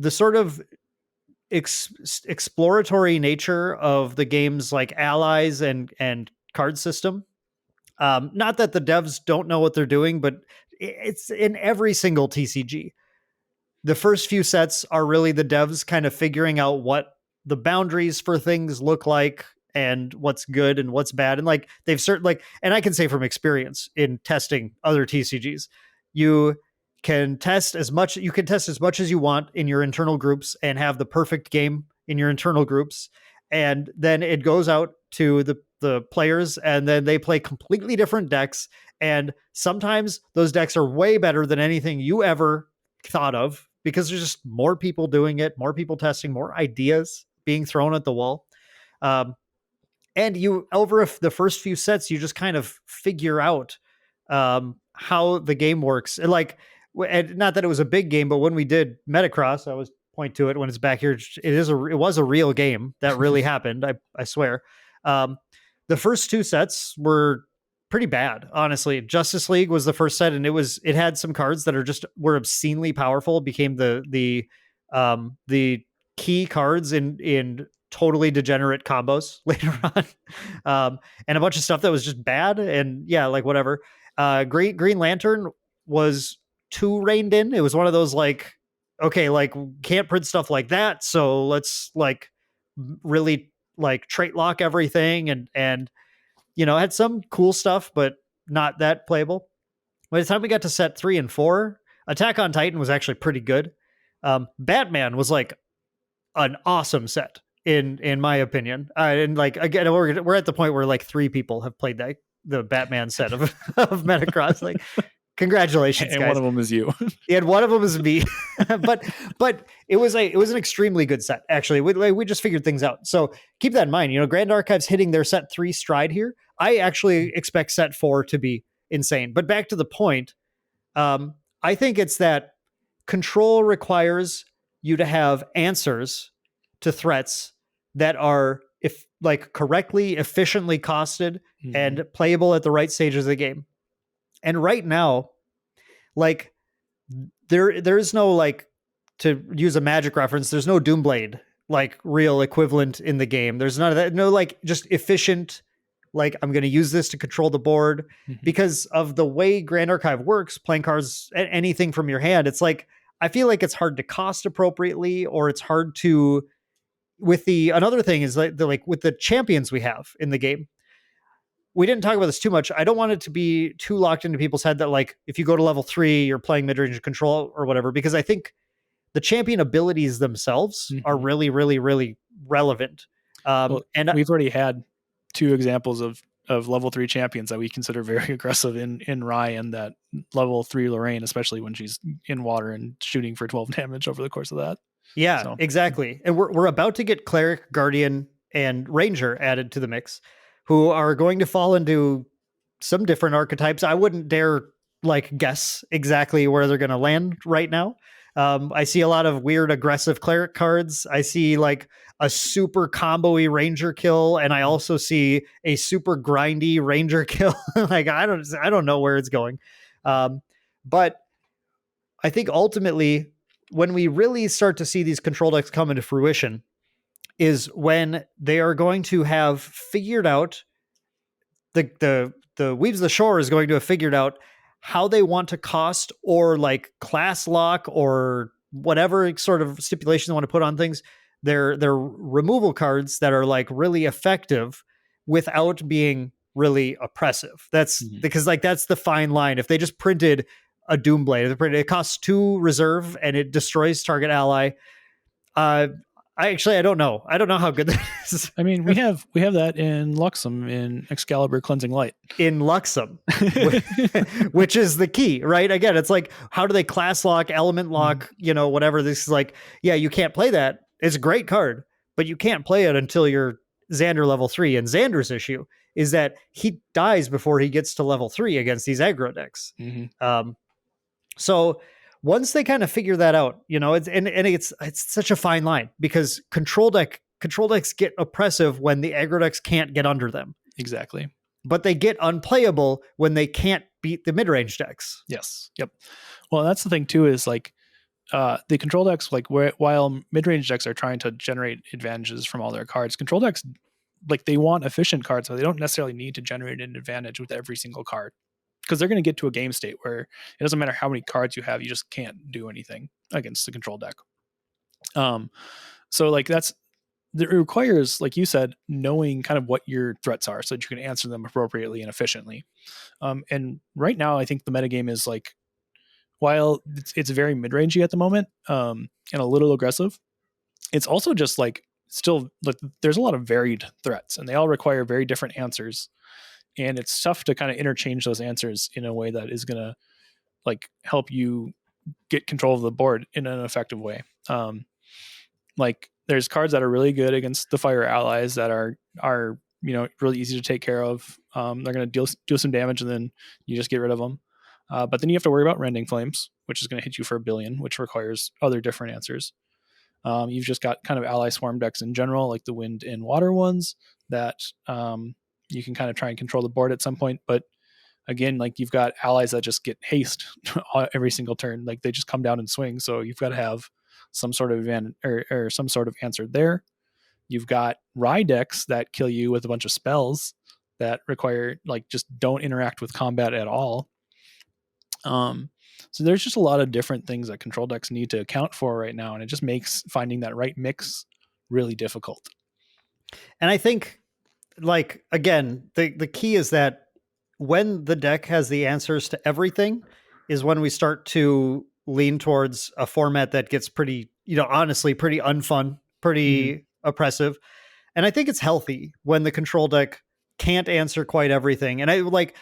sort of exploratory nature of the game's like allies and card system. Not that the devs don't know what they're doing, but it's in every single TCG. The first few sets are really the devs kind of figuring out what the boundaries for things look like and what's good and what's bad. And like they've certainly, and I can say from experience in testing other TCGs, you can test as much as you want in your internal groups and have the perfect game in your internal groups. And then it goes out to the players, and then they play completely different decks. And sometimes those decks are way better than anything you ever thought of, because there's just more people doing it, more people testing, more ideas being thrown at the wall. And you, over the first few sets, you just kind of figure out how the game works. And like, and not that it was a big game, but when we did Metacross, I always point to it when it's back here. It was a real game that really happened. I swear. The first 2 sets were pretty bad, honestly. Justice League was the first set, and it had some cards that were obscenely powerful, became the key cards in totally degenerate combos later on. And a bunch of stuff that was just bad, and yeah, like whatever. Green Lantern was too reined in. It was one of those like, okay, like can't print stuff like that, so let's like really like trait lock everything, and had some cool stuff, but not that playable. By the time we got to set 3 and 4, Attack on Titan was actually pretty good. Batman was like an awesome set in my opinion. And like again, we're at the point where like 3 people have played the Batman set of of Metacross. Like, congratulations, And guys. one of them is you. And one of them is me. but it was an extremely good set. Actually, we just figured things out. So keep that in mind. Grand Archive's hitting their set 3 stride here. I actually expect set 4 to be insane. But back to the point, I think it's that control requires you to have answers to threats that are correctly, efficiently costed and playable at the right stages of the game. And right now, like there is no, like, to use a Magic reference, there's no Doomblade like real equivalent in the game. There's none of that. No, like just efficient, like I'm going to use this to control the board because of the way Grand Archive works, playing cards, anything from your hand. It's like, I feel like it's hard to cost appropriately, or it's hard to, another thing is like with the champions we have in the game. We didn't talk about this too much. I don't want it to be too locked into people's head that like, if you go to level 3, you're playing mid-range control or whatever, because I think the champion abilities themselves are really, really, really relevant. And we've already had 2 examples of level 3 champions that we consider very aggressive in Rai, and that level 3 Lorraine, especially when she's in water and shooting for 12 damage over the course of that. Yeah, so. Exactly. And we're about to get Cleric, Guardian, and Ranger added to the mix, who are going to fall into some different archetypes. I wouldn't dare like guess exactly where they're going to land right now. I see a lot of weird aggressive Cleric cards. I see like a super combo-y Ranger kill, and I also see a super grindy Ranger kill. Like I don't know where it's going. But I think ultimately when we really start to see these control decks come into fruition is when they are going to have figured out the Weaves the Shore is going to have figured out how they want to cost or like class lock or whatever sort of stipulations they want to put on things. They're removal cards that are like really effective without being really oppressive. That's because like that's the fine line. If they just printed a Doomblade, it costs 2 reserve and it destroys target ally. I don't know. I don't know how good that is. I mean, we have that in Luxem in Excalibur Cleansing Light. In Luxem, which is the key, right? Again, it's like, how do they class lock, element lock, whatever. This is like, yeah, you can't play that. It's a great card, but you can't play it until you're Xander level 3. And Xander's issue is that he dies before he gets to level 3 against these aggro decks. So once they kind of figure that out, it's such a fine line, because control decks get oppressive when the aggro decks can't get under them. Exactly. But they get unplayable when they can't beat the mid-range decks. Yes. Yep. Well, that's the thing too, is like the control decks, like while mid-range decks are trying to generate advantages from all their cards, control decks, like they want efficient cards, so they don't necessarily need to generate an advantage with every single card. Because they're going to get to a game state where it doesn't matter how many cards you have, you just can't do anything against the control deck. So like it requires, like you said, knowing kind of what your threats are so that you can answer them appropriately and efficiently. And right now, I think the metagame is like, while it's very mid-rangey at the moment and a little aggressive, it's also just like still like there's a lot of varied threats, and they all require very different answers. And it's tough to kind of interchange those answers in a way that is going to like help you get control of the board in an effective way. Like there's cards that are really good against the fire allies that are really easy to take care of. They're going to deal some damage, and then you just get rid of them. But then you have to worry about Rending Flames, which is going to hit you for 1 billion, which requires other different answers. You've just got kind of ally swarm decks in general, like the wind and water ones that you can kind of try and control the board at some point. But again, like you've got allies that just get haste every single turn. Like they just come down and swing. So you've got to have some sort of advantage or some sort of answer there. You've got Rai decks that kill you with a bunch of spells that require like just don't interact with combat at all. So there's just a lot of different things that control decks need to account for right now, and it just makes finding that right mix really difficult. And I think, like, again, the key is that when the deck has the answers to everything is when we start to lean towards a format that gets pretty, honestly, pretty unfun, pretty oppressive. And I think it's healthy when the control deck can't answer quite everything. And I like,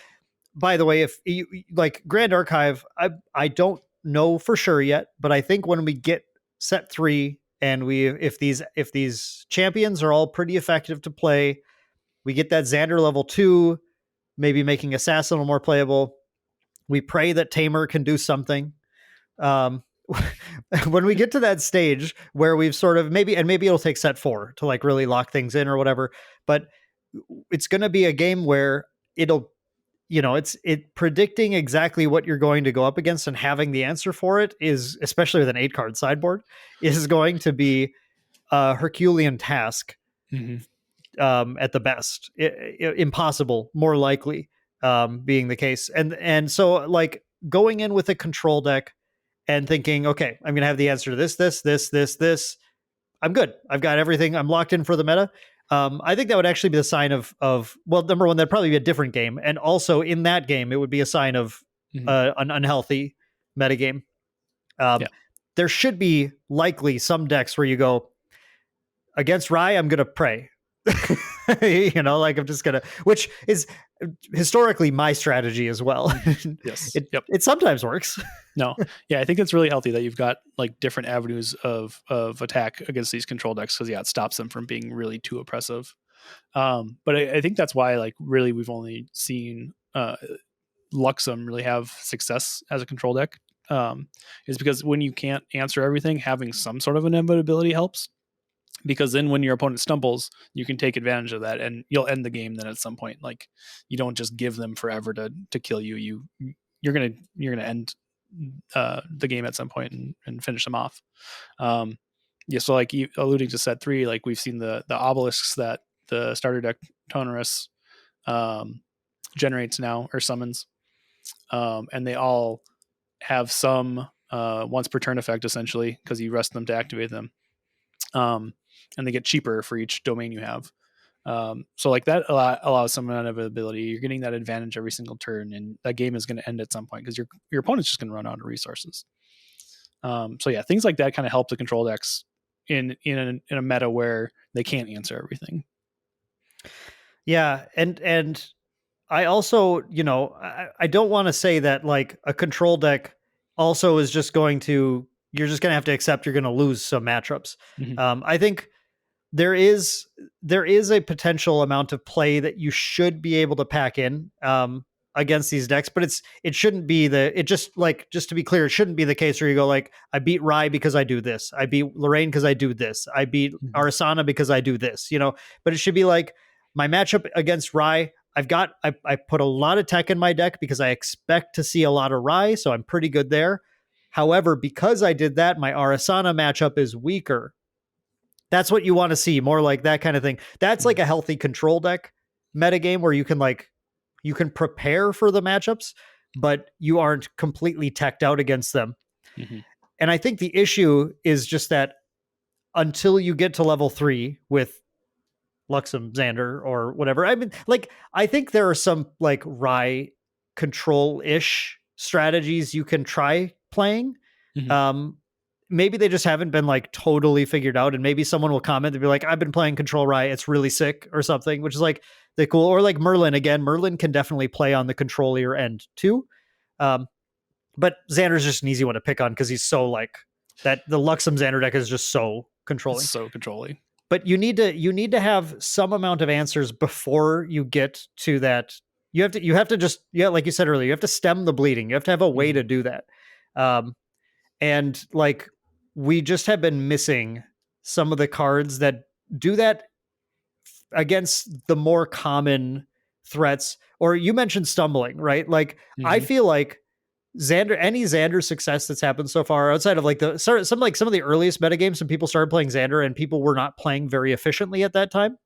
by the way, if you like Grand Archive, I don't know for sure yet, but I think when we get set 3 and if these champions are all pretty effective to play, we get that Xander level 2, maybe making Assassin a little more playable. We pray that Tamer can do something. When we get to that stage where we've sort of maybe it'll take set 4 to like really lock things in or whatever, but it's going to be a game where it'll, it's predicting exactly what you're going to go up against and having the answer for it is, especially with an 8-card sideboard, is going to be a Herculean task. At the best, impossible, more likely being the case. And so like going in with a control deck and thinking, okay, I'm going to have the answer to this. I'm good. I've got everything. I'm locked in for the meta. I think that would actually be the sign of, well, number one, that'd probably be a different game. And also in that game, it would be a sign of an unhealthy metagame. There should be likely some decks where you go, against Rai, I'm going to pray. Like I'm just gonna, which is historically my strategy as well. Yes. It sometimes works. No. Yeah, I think it's really healthy that you've got like different avenues of attack against these control decks, because it stops them from being really too oppressive. But I think that's why like really we've only seen Luxem really have success as a control deck. Is because when you can't answer everything, having some sort of inevitability helps. Because then when your opponent stumbles, you can take advantage of that and you'll end the game then at some point. Like you don't just give them forever to kill you. You're gonna end the game at some point and finish them off. So like you alluding to set 3, like we've seen the obelisks that the starter deck Tonerus generates now or summons. And they all have some once per turn effect essentially, because you rest them to activate them. And they get cheaper for each domain you have. So like that allows some amount of ability. You're getting that advantage every single turn, and that game is going to end at some point because your opponent's just going to run out of resources. So yeah, things like that kind of help the control decks in a meta where they can't answer everything. Yeah, and I also, I don't want to say that like a control deck also is just going to, you're just going to have to accept you're going to lose some matchups. I think there is a potential amount of play that you should be able to pack in against these decks, but it shouldn't be just to be clear, it shouldn't be the case where you go like, I beat Rai because I do this, I beat Lorraine because I do this, I beat Arasana because I do this, but it should be like my matchup against Rai, I put a lot of tech in my deck because I expect to see a lot of Rai, so I'm pretty good there. However, because I did that, my Arasana matchup is weaker. That's what you want to see, more like that kind of thing. That's like a healthy control deck metagame where you can prepare for the matchups, but you aren't completely teched out against them. And I think the issue is just that until you get to level 3 with Luxem, Xander, or whatever, I mean, like, I think there are some like Rai control-ish strategies you can try playing. Maybe they just haven't been like totally figured out, and maybe someone will comment and be like, I've been playing Control Rai, it's really sick or something, which is like the cool. Or like Merlin, again, Merlin can definitely play on the controlier end too. But Xander's just an easy one to pick on because he's so like that. The Luxem Xander deck is just so controlling. So controlling. But you need to have some amount of answers before you get to that. You have to just, like you said earlier, you have to stem the bleeding. You have to have a way to do that. And like, we just have been missing some of the cards that do that against the more common threats. Or you mentioned stumbling, right? Like, I feel like any Xander success that's happened so far, outside of like some of the earliest metagames, when people started playing Xander and people were not playing very efficiently at that time.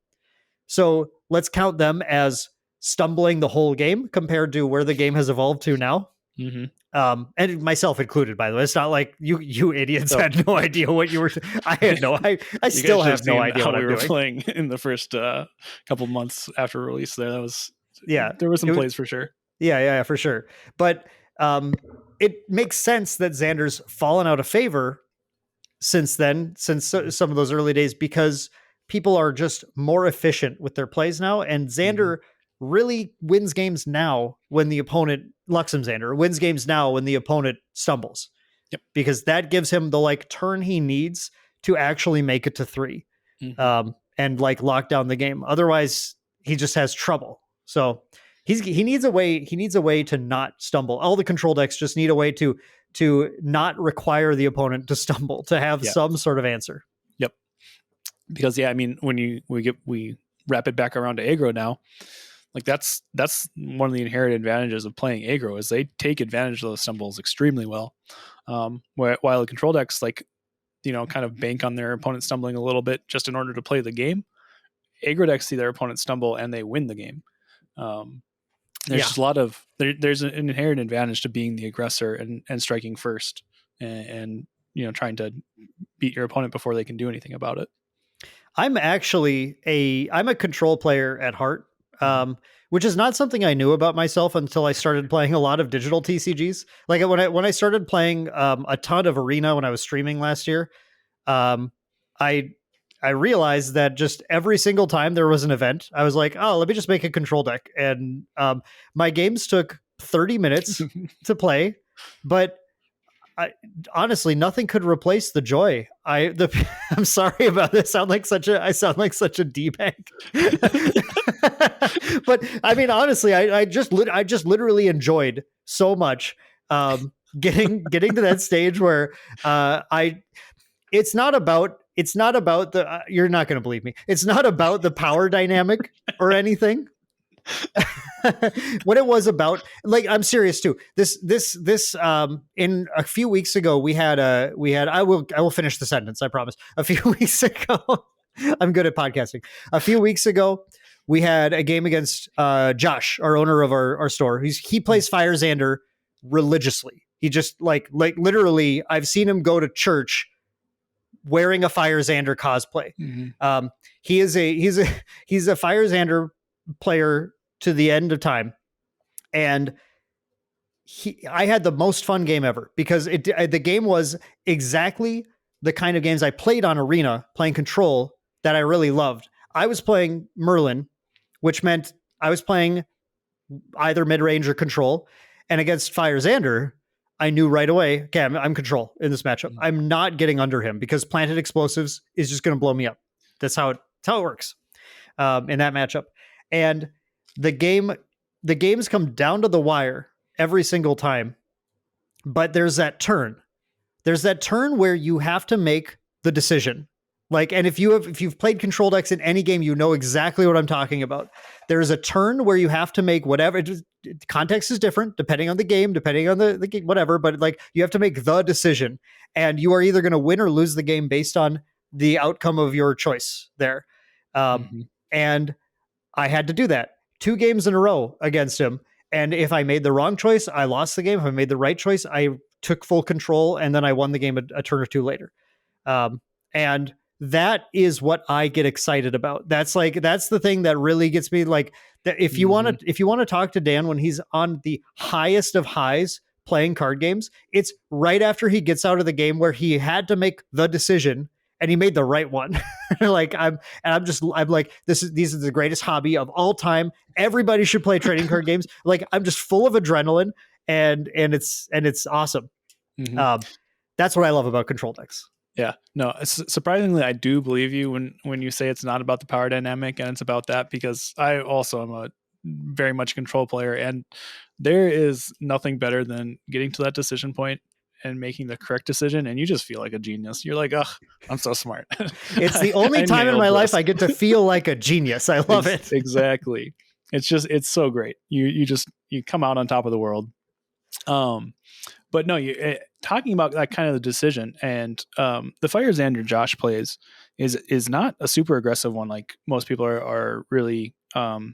So let's count them as stumbling the whole game compared to where the game has evolved to now. Mm-hmm. And myself included, by the way. It's not like you idiots So- had no idea what you were. I had no. I You still guys have should've no seen idea how what we I'm were doing. playing in the first couple months after release. There was some It was- plays for sure. Yeah, for sure. But it makes sense that Xander's fallen out of favor since then, since some of those early days, because people are just more efficient with their plays now. And Xander really wins games now when the opponent, Luxem Xander, wins games now when the opponent stumbles. Yep. Because that gives him the like turn he needs to actually make it to 3 and like lock down the game. Otherwise, he just has trouble. So he needs a way to not stumble. All the control decks just need a way to not require the opponent to stumble, to have some sort of answer. Yep. Because I mean, when we wrap it back around to aggro now, like that's one of the inherent advantages of playing aggro is they take advantage of those stumbles extremely well. While the control decks kind of bank on their opponent stumbling a little bit just in order to play the game. Aggro decks see their opponent stumble and they win the game. There's just a lot of there's an inherent advantage to being the aggressor and striking first and trying to beat your opponent before they can do anything about it. I'm actually I'm a control player at heart, which is not something I knew about myself until I started playing a lot of digital TCGs. Like when I started playing a ton of Arena when I was streaming last year, I realized that just every single time there was an event, I was like, oh, let me just make a control deck. And my games took 30 minutes to play, but honestly, nothing could replace the joy. I'm sorry about this. I sound like such a D-bag. But I mean, honestly, I just literally enjoyed so much getting to that stage where it's not about the you're not going to believe me. It's not about the power dynamic or anything. What it was about, like, I'm serious too. This in a few weeks ago, we had I will finish the sentence, I promise. A few weeks ago, I'm good at podcasting. A few weeks ago, we had a game against Josh, our owner of our store. He plays Fire Xander religiously. He just like literally, I've seen him go to church wearing a Fire Xander cosplay. Mm-hmm. He's a Fire Xander player to the end of time, and I had the most fun game ever because the game was exactly the kind of games I played on Arena, playing control, that I really loved. I was playing Merlin, which meant I was playing either mid-range or control, and against Fire Xander, I knew right away, okay, I'm control in this matchup. Mm-hmm. I'm not getting under him because planted explosives is just going to blow me up. That's how it works in that matchup. And the games come down to the wire every single time. But there's that turn. There's that turn where you have to make the decision. Like, and if you've played control decks in any game, you know exactly what I'm talking about. There's a turn where you have to make whatever. Context is different depending on the game, depending on the game, whatever. But like, you have to make the decision, and you are either going to win or lose the game based on the outcome of your choice there. And I had to do that 2 games in a row against him. And if I made the wrong choice, I lost the game. If I made the right choice, I took full control, and then I won the game a turn or 2 later. And that is what I get excited about. That's the thing that really gets me, like, that if you want to talk to Dan when he's on the highest of highs playing card games, it's right after he gets out of the game where he had to make the decision and he made the right one. I'm like, these are the greatest hobby of all time. Everybody should play trading card games. Like, I'm just full of adrenaline, and it's awesome. Mm-hmm. That's what I love about control decks. Yeah, no, surprisingly, I do believe you when you say it's not about the power dynamic and it's about that, because I also am a very much control player, and there is nothing better than getting to that decision point and making the correct decision, and you just feel like a genius. You're like, ugh, I'm so smart. It's the only time in my life I get to feel like a genius. I love it. Exactly. It's so great. You come out on top of the world. But no, talking about that kind of the decision, and the Fire Xander Josh plays, is not a super aggressive one like most people are really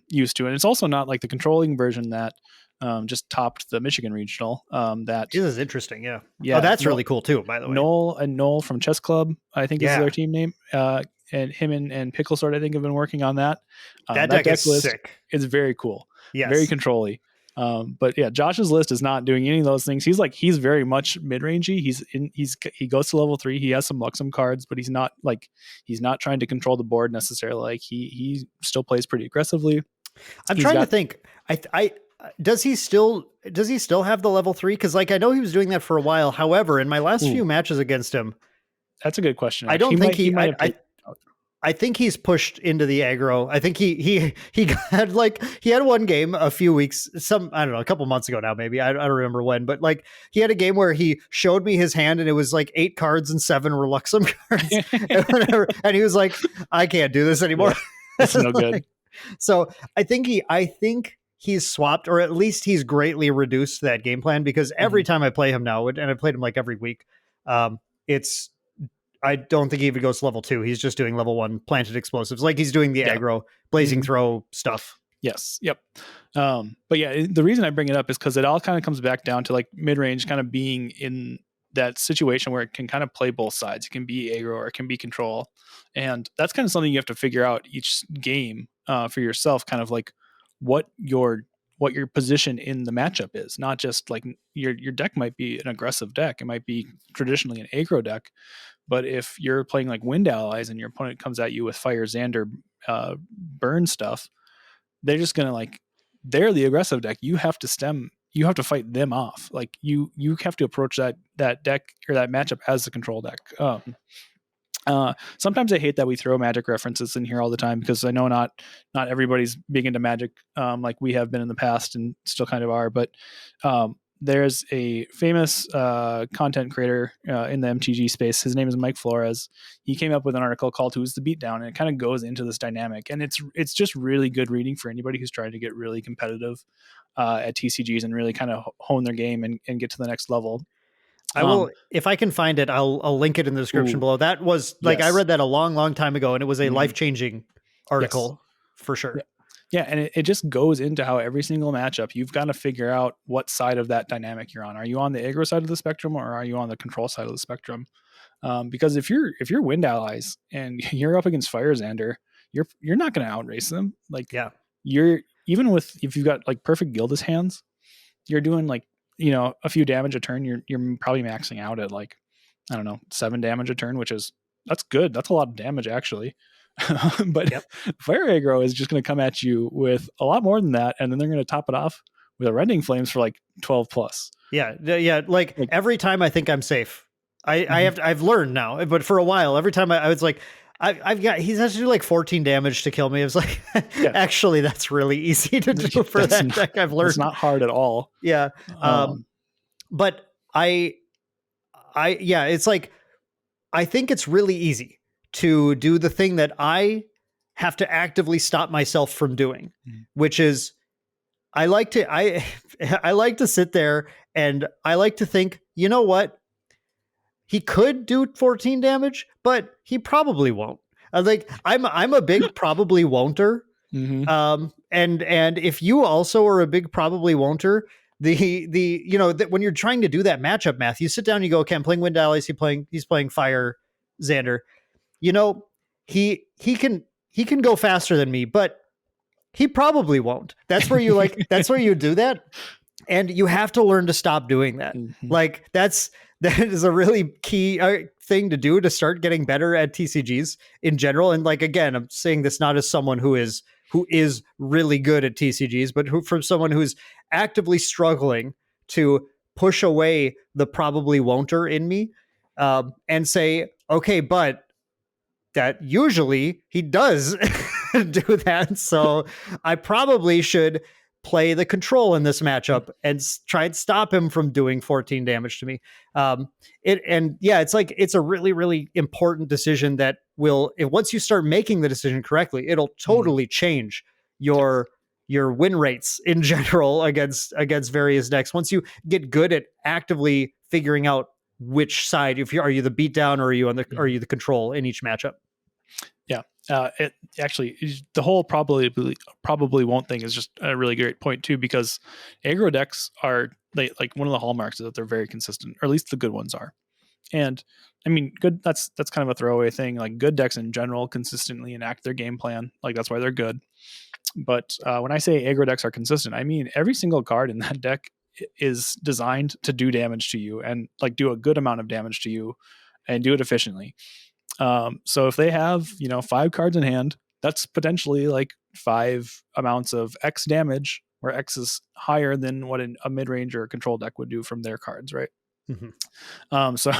used to, and it's also not like the controlling version that just topped the Michigan regional. That This is interesting. Yeah. Oh, yeah, that's really cool too, by the way. Noel from Chess Club, I think is Yeah. their team name. And him and Pickle Sword, I think, have been working on that. That deck is list sick. is very cool. Yes. Very control-y. But yeah, Josh's list is not doing any of those things. He's very much mid-rangey. He goes to level 3. He has some Luxem cards, but he's not trying to control the board necessarily. Like he still plays pretty aggressively. I'm trying to think. I does he still have the level 3? Because like I know he was doing that for a while. However, in my last few matches against him, that's a good question. I don't think he might have. I think he's pushed into the aggro. I think he had he had one game a few weeks, I don't know, a couple months ago now, maybe. I don't remember when, but like he had a game where he showed me his hand and it was like 8 cards and 7 were Luxem cards. And he was like, I can't do this anymore. Yeah, it's no good. So I think he's swapped, or at least he's greatly reduced that game plan, because every time I play him now, and I played him like every week, I don't think he even goes to level 2. He's just doing level 1 planted explosives. Like he's doing the aggro, blazing throw stuff. Yes. Yep. But yeah, the reason I bring it up is because it all kind of comes back down to like mid-range kind of being in that situation where it can kind of play both sides. It can be aggro or it can be control. And that's kind of something you have to figure out each game for yourself, kind of like what your position in the matchup is. Not just like your deck might be an aggressive deck. It might be traditionally an aggro deck. But if you're playing like Wind Allies and your opponent comes at you with Fire Xander burn stuff, they're just going to they're the aggressive deck. You have to fight them off. Like you have to approach that deck or that matchup as the control deck. Sometimes I hate that we throw Magic references in here all the time, because I know not everybody's big into Magic like we have been in the past and still kind of are. But there's a famous content creator in the MTG space. His name is Mike Flores. He came up with an article called "Who's the Beatdown," and it kind of goes into this dynamic. And it's just really good reading for anybody who's trying to get really competitive at TCGs and really kind of hone their game and get to the next level. I will, if I can find it, I'll link it in the description below. That was I read that a long time ago, and it was a life-changing article for sure. Yeah, and it just goes into how every single matchup, you've got to figure out what side of that dynamic you're on. Are you on the aggro side of the spectrum, or are you on the control side of the spectrum? Because if you're Wind Allies and you're up against Fire Xander, you're not going to outrace them. You're even if you've got like perfect Gildas hands, you're doing a few damage a turn. You're probably maxing out at 7 damage a turn, that's good. That's a lot of damage actually. But Fire Aggro is just going to come at you with a lot more than that, and then they're going to top it off with a Rending Flames for 12 plus. Yeah. Like every time I think I'm safe, I've learned now, but for a while, every time I was like, he has to do 14 damage to kill me. It was like, actually, that's really easy to do for that deck. I've learned it's not hard at all. Yeah. But it's like, I think it's really easy to do the thing that I have to actively stop myself from doing, which is I like to sit there and I like to think, you know what? He could do 14 damage, but he probably won't. I'm a big probably won'ter. And if you also are a big probably won'ter, when you're trying to do that matchup math, you sit down and you go, okay, I'm playing Wind Allies, he's playing Fire Xander. He can go faster than me, but he probably won't. That's where you that's where you do that. And you have to learn to stop doing that. That is a really key thing to do to start getting better at TCGs in general. And again, I'm saying this not as someone who is really good at TCGs, but from someone who's actively struggling to push away the probably won'ter in me, and say, okay, but that usually he does do that. So I probably should play the control in this matchup and try and stop him from doing 14 damage to me. It's a really, really important decision that once you start making the decision correctly, it'll totally change your win rates in general against various decks. Once you get good at actively figuring out which side, are you the beatdown or are you the control in each matchup? Yeah. It actually, the whole probably won't thing is just a really great point too, because aggro decks are, they like, one of the hallmarks is that they're very consistent, or at least the good ones are. And I mean, good, that's kind of a throwaway thing. Like, good decks in general consistently enact their game plan. Like, that's why they're good. But when I say aggro decks are consistent, I mean every single card in that deck is designed to do damage to you, and like do a good amount of damage to you, and do it efficiently. So if they have, 5 cards in hand, that's potentially like 5 amounts of X damage, where X is higher than what a mid-range or a control deck would do from their cards, right? So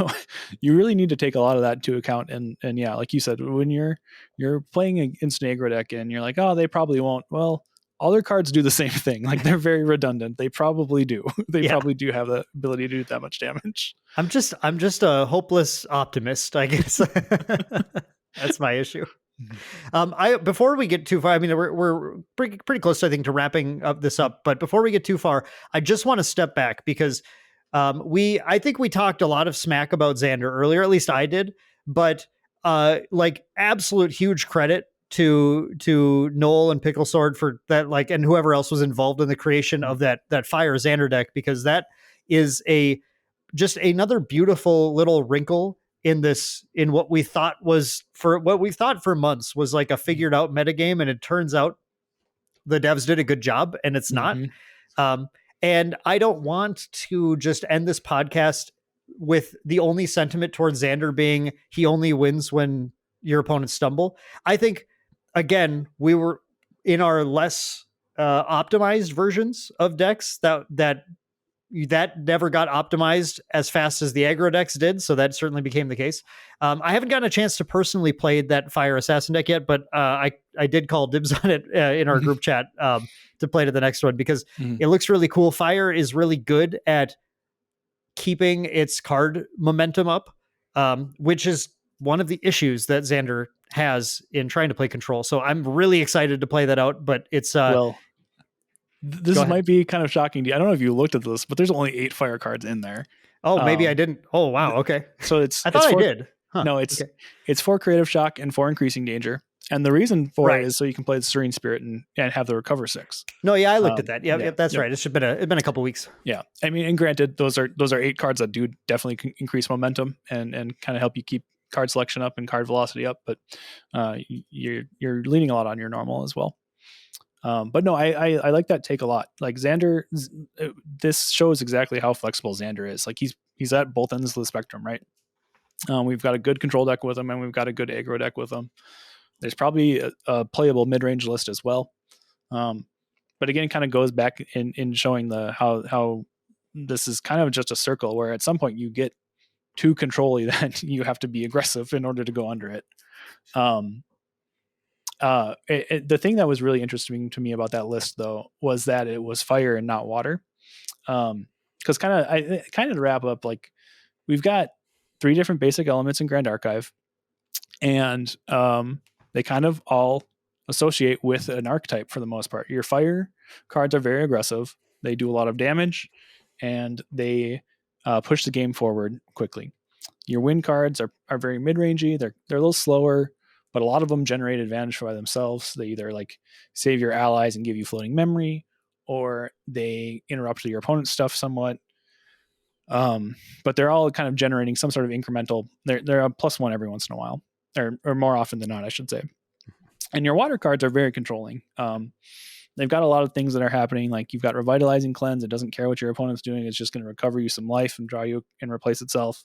you really need to take a lot of that into account. And yeah, like you said, when you're playing against an aggro deck and you're like, oh, they probably won't. Well, all their cards do the same thing. Like, they're very redundant. They probably do. They probably do have the ability to do that much damage. I'm just a hopeless optimist, I guess. That's my issue. Before we get too far, I mean, we're pretty close, I think, to wrapping up this up. But before we get too far, I just want to step back, because I think we talked a lot of smack about Xander earlier. At least I did. But like, absolute huge credit to Noel and Pickle Sword for that, like, and whoever else was involved in the creation of that Fire Xander deck, because that is just another beautiful little wrinkle in what we thought for months was like a figured out metagame, and it turns out the devs did a good job, and it's not. And I don't want to just end this podcast with the only sentiment towards Xander being he only wins when your opponents stumble. I think, again, we were in our less optimized versions of decks that never got optimized as fast as the aggro decks did, so that certainly became the case. I haven't gotten a chance to personally play that Fire Assassin deck yet, but I did call dibs on it in our group chat to play to the next one, because it looks really cool. Fire is really good at keeping its card momentum up, which is one of the issues that Xander has in trying to play control. So I'm really excited to play that out, but it's well, this might be kind of shocking to you. I don't know if you looked at this, but there's only 8 fire cards in there. Oh, maybe I didn't. Oh, wow. Okay. So I thought I did. Huh. No, it's 4 creative shock and 4 increasing danger. And the reason for it is so you can play the Serene Spirit and have the recover 6. No, yeah, I looked at that. Yeah, that's right. It's been a couple weeks. Yeah. I mean, and granted, those are 8 cards that do definitely increase momentum and kind of help you keep card selection up and card velocity up, but you're leaning a lot on your normal as well. But no, I like that take a lot. Like, Xander, this shows exactly how flexible Xander is. Like, he's at both ends of the spectrum, right? We've got a good control deck with him, and we've got a good aggro deck with him. There's probably a playable mid-range list as well. But again, it kind of goes back in showing how this is kind of just a circle where at some point you get too control-y that you have to be aggressive in order to go under it. The thing that was really interesting to me about that list, though, was that it was fire and not water. Because kind of to wrap up, like, we've got 3 different basic elements in Grand Archive, and they kind of all associate with an archetype for the most part. Your fire cards are very aggressive. They do a lot of damage, and they push the game forward quickly. Your wind cards are very mid-rangey. They're a little slower, but a lot of them generate advantage by themselves. They either like save your allies and give you floating memory, or they interrupt your opponent's stuff somewhat. But they're all kind of generating some sort of incremental. They're a +1 every once in a while, or more often than not, I should say. And your water cards are very controlling. They've got a lot of things that are happening. Like, you've got Revitalizing Cleanse. It doesn't care what your opponent's doing. It's just going to recover you some life and draw you and replace itself.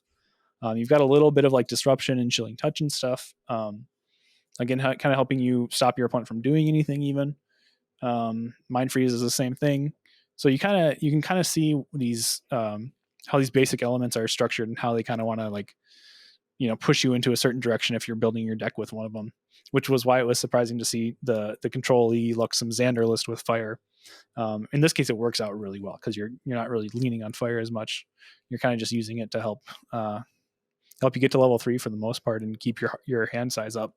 You've got a little bit of like Disruption and Chilling Touch and stuff. Again, kind of helping you stop your opponent from doing anything even. Mind Freeze is the same thing. So you can kind of see these, how these basic elements are structured and how they kind of want to, like, push you into a certain direction if you're building your deck with one of them, which was why it was surprising to see the control-y Luxem Xander list with fire. In this case, it works out really well because you're not really leaning on fire as much. You're kind of just using it to help you get to level 3 for the most part and keep your hand size up.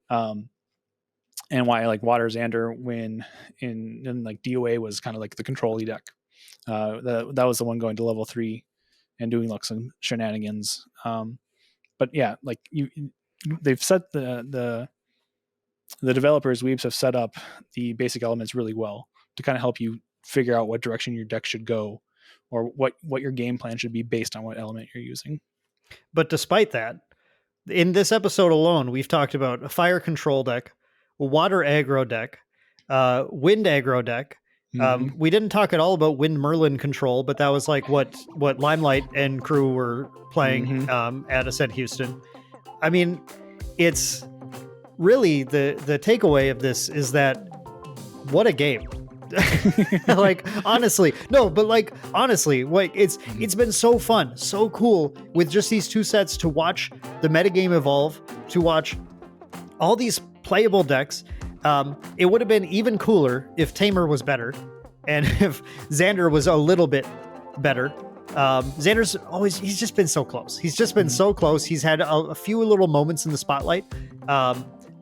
And why like Water Xander when in like DOA was kind of like the control-y deck. That was the one going to level 3 and doing like some shenanigans. But yeah, like they've set the developers, Weebs, have set up the basic elements really well to kind of help you figure out what direction your deck should go, or what your game plan should be based on what element you're using. But despite that, in this episode alone, we've talked about a fire control deck, a water aggro deck, wind aggro deck. We didn't talk at all about Wind Merlin control, but that was like what Limelight and crew were playing at Ascent Houston. I mean, it's really the takeaway of this is that what a game. Like honestly, it's been so fun, so cool with just these two sets to watch the metagame evolve, to watch all these playable decks. It would have been even cooler if Tamer was better and if Xander was a little bit better. Xander's he's just been so close. He's just been so close. He's had a few little moments in the spotlight,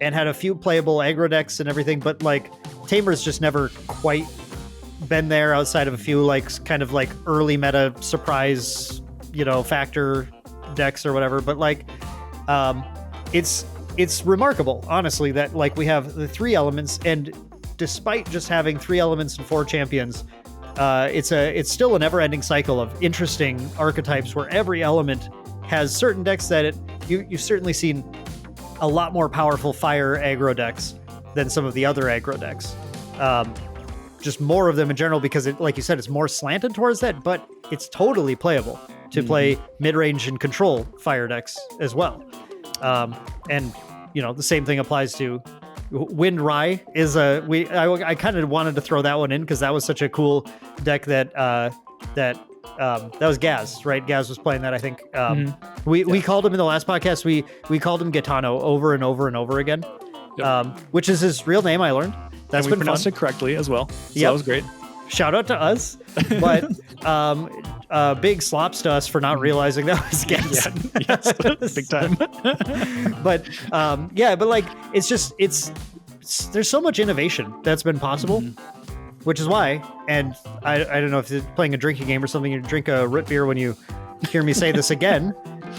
and had a few playable aggro decks and everything, but like Tamer's just never quite been there outside of a few like kind of like early meta surprise, factor decks or whatever. But like, it's remarkable, honestly, that like we have the 3 elements, and despite just having 3 elements and 4 champions, it's still a never-ending cycle of interesting archetypes where every element has certain decks that you've certainly seen a lot more powerful fire aggro decks than some of the other aggro decks. Just more of them in general, because it, like you said, it's more slanted towards that, but it's totally playable to play mid-range and control fire decks as well. And the same thing applies to Wind Rai. I kind of wanted to throw that one in because that was such a cool deck that was Gaz, right? Gaz was playing that, I think. We called him in the last podcast. We called him Gaetano over and over and over again, which is his real name, I learned. That's been pronounced fun. it correctly as well. So that was great. Shout out to us, but big slops to us for not realizing that was Gaz. Yes, big time. But but like there's so much innovation that's been possible, which is why, and I don't know if you're playing a drinking game or something, you drink a root beer when you hear me say this again,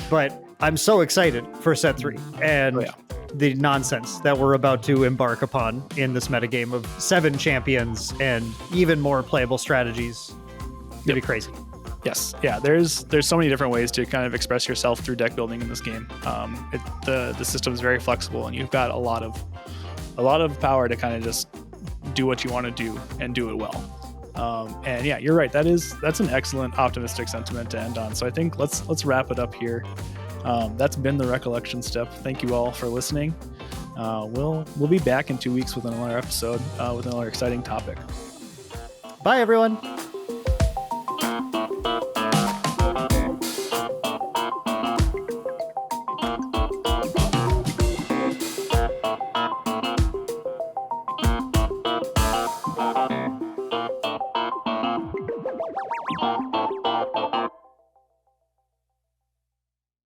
but I'm so excited for set 3 and the nonsense that we're about to embark upon in this metagame of 7 champions and even more playable strategies. It'd be crazy. Yes. Yeah. There's so many different ways to kind of express yourself through deck building in this game. The system is very flexible, and you've got a lot of power to kind of just do what you want to do and do it well. And yeah, you're right. That's an excellent optimistic sentiment to end on. So I think let's wrap it up here. That's been the Recollection Step. Thank you all for listening. We'll be back in 2 weeks with another episode with another exciting topic. Bye, everyone.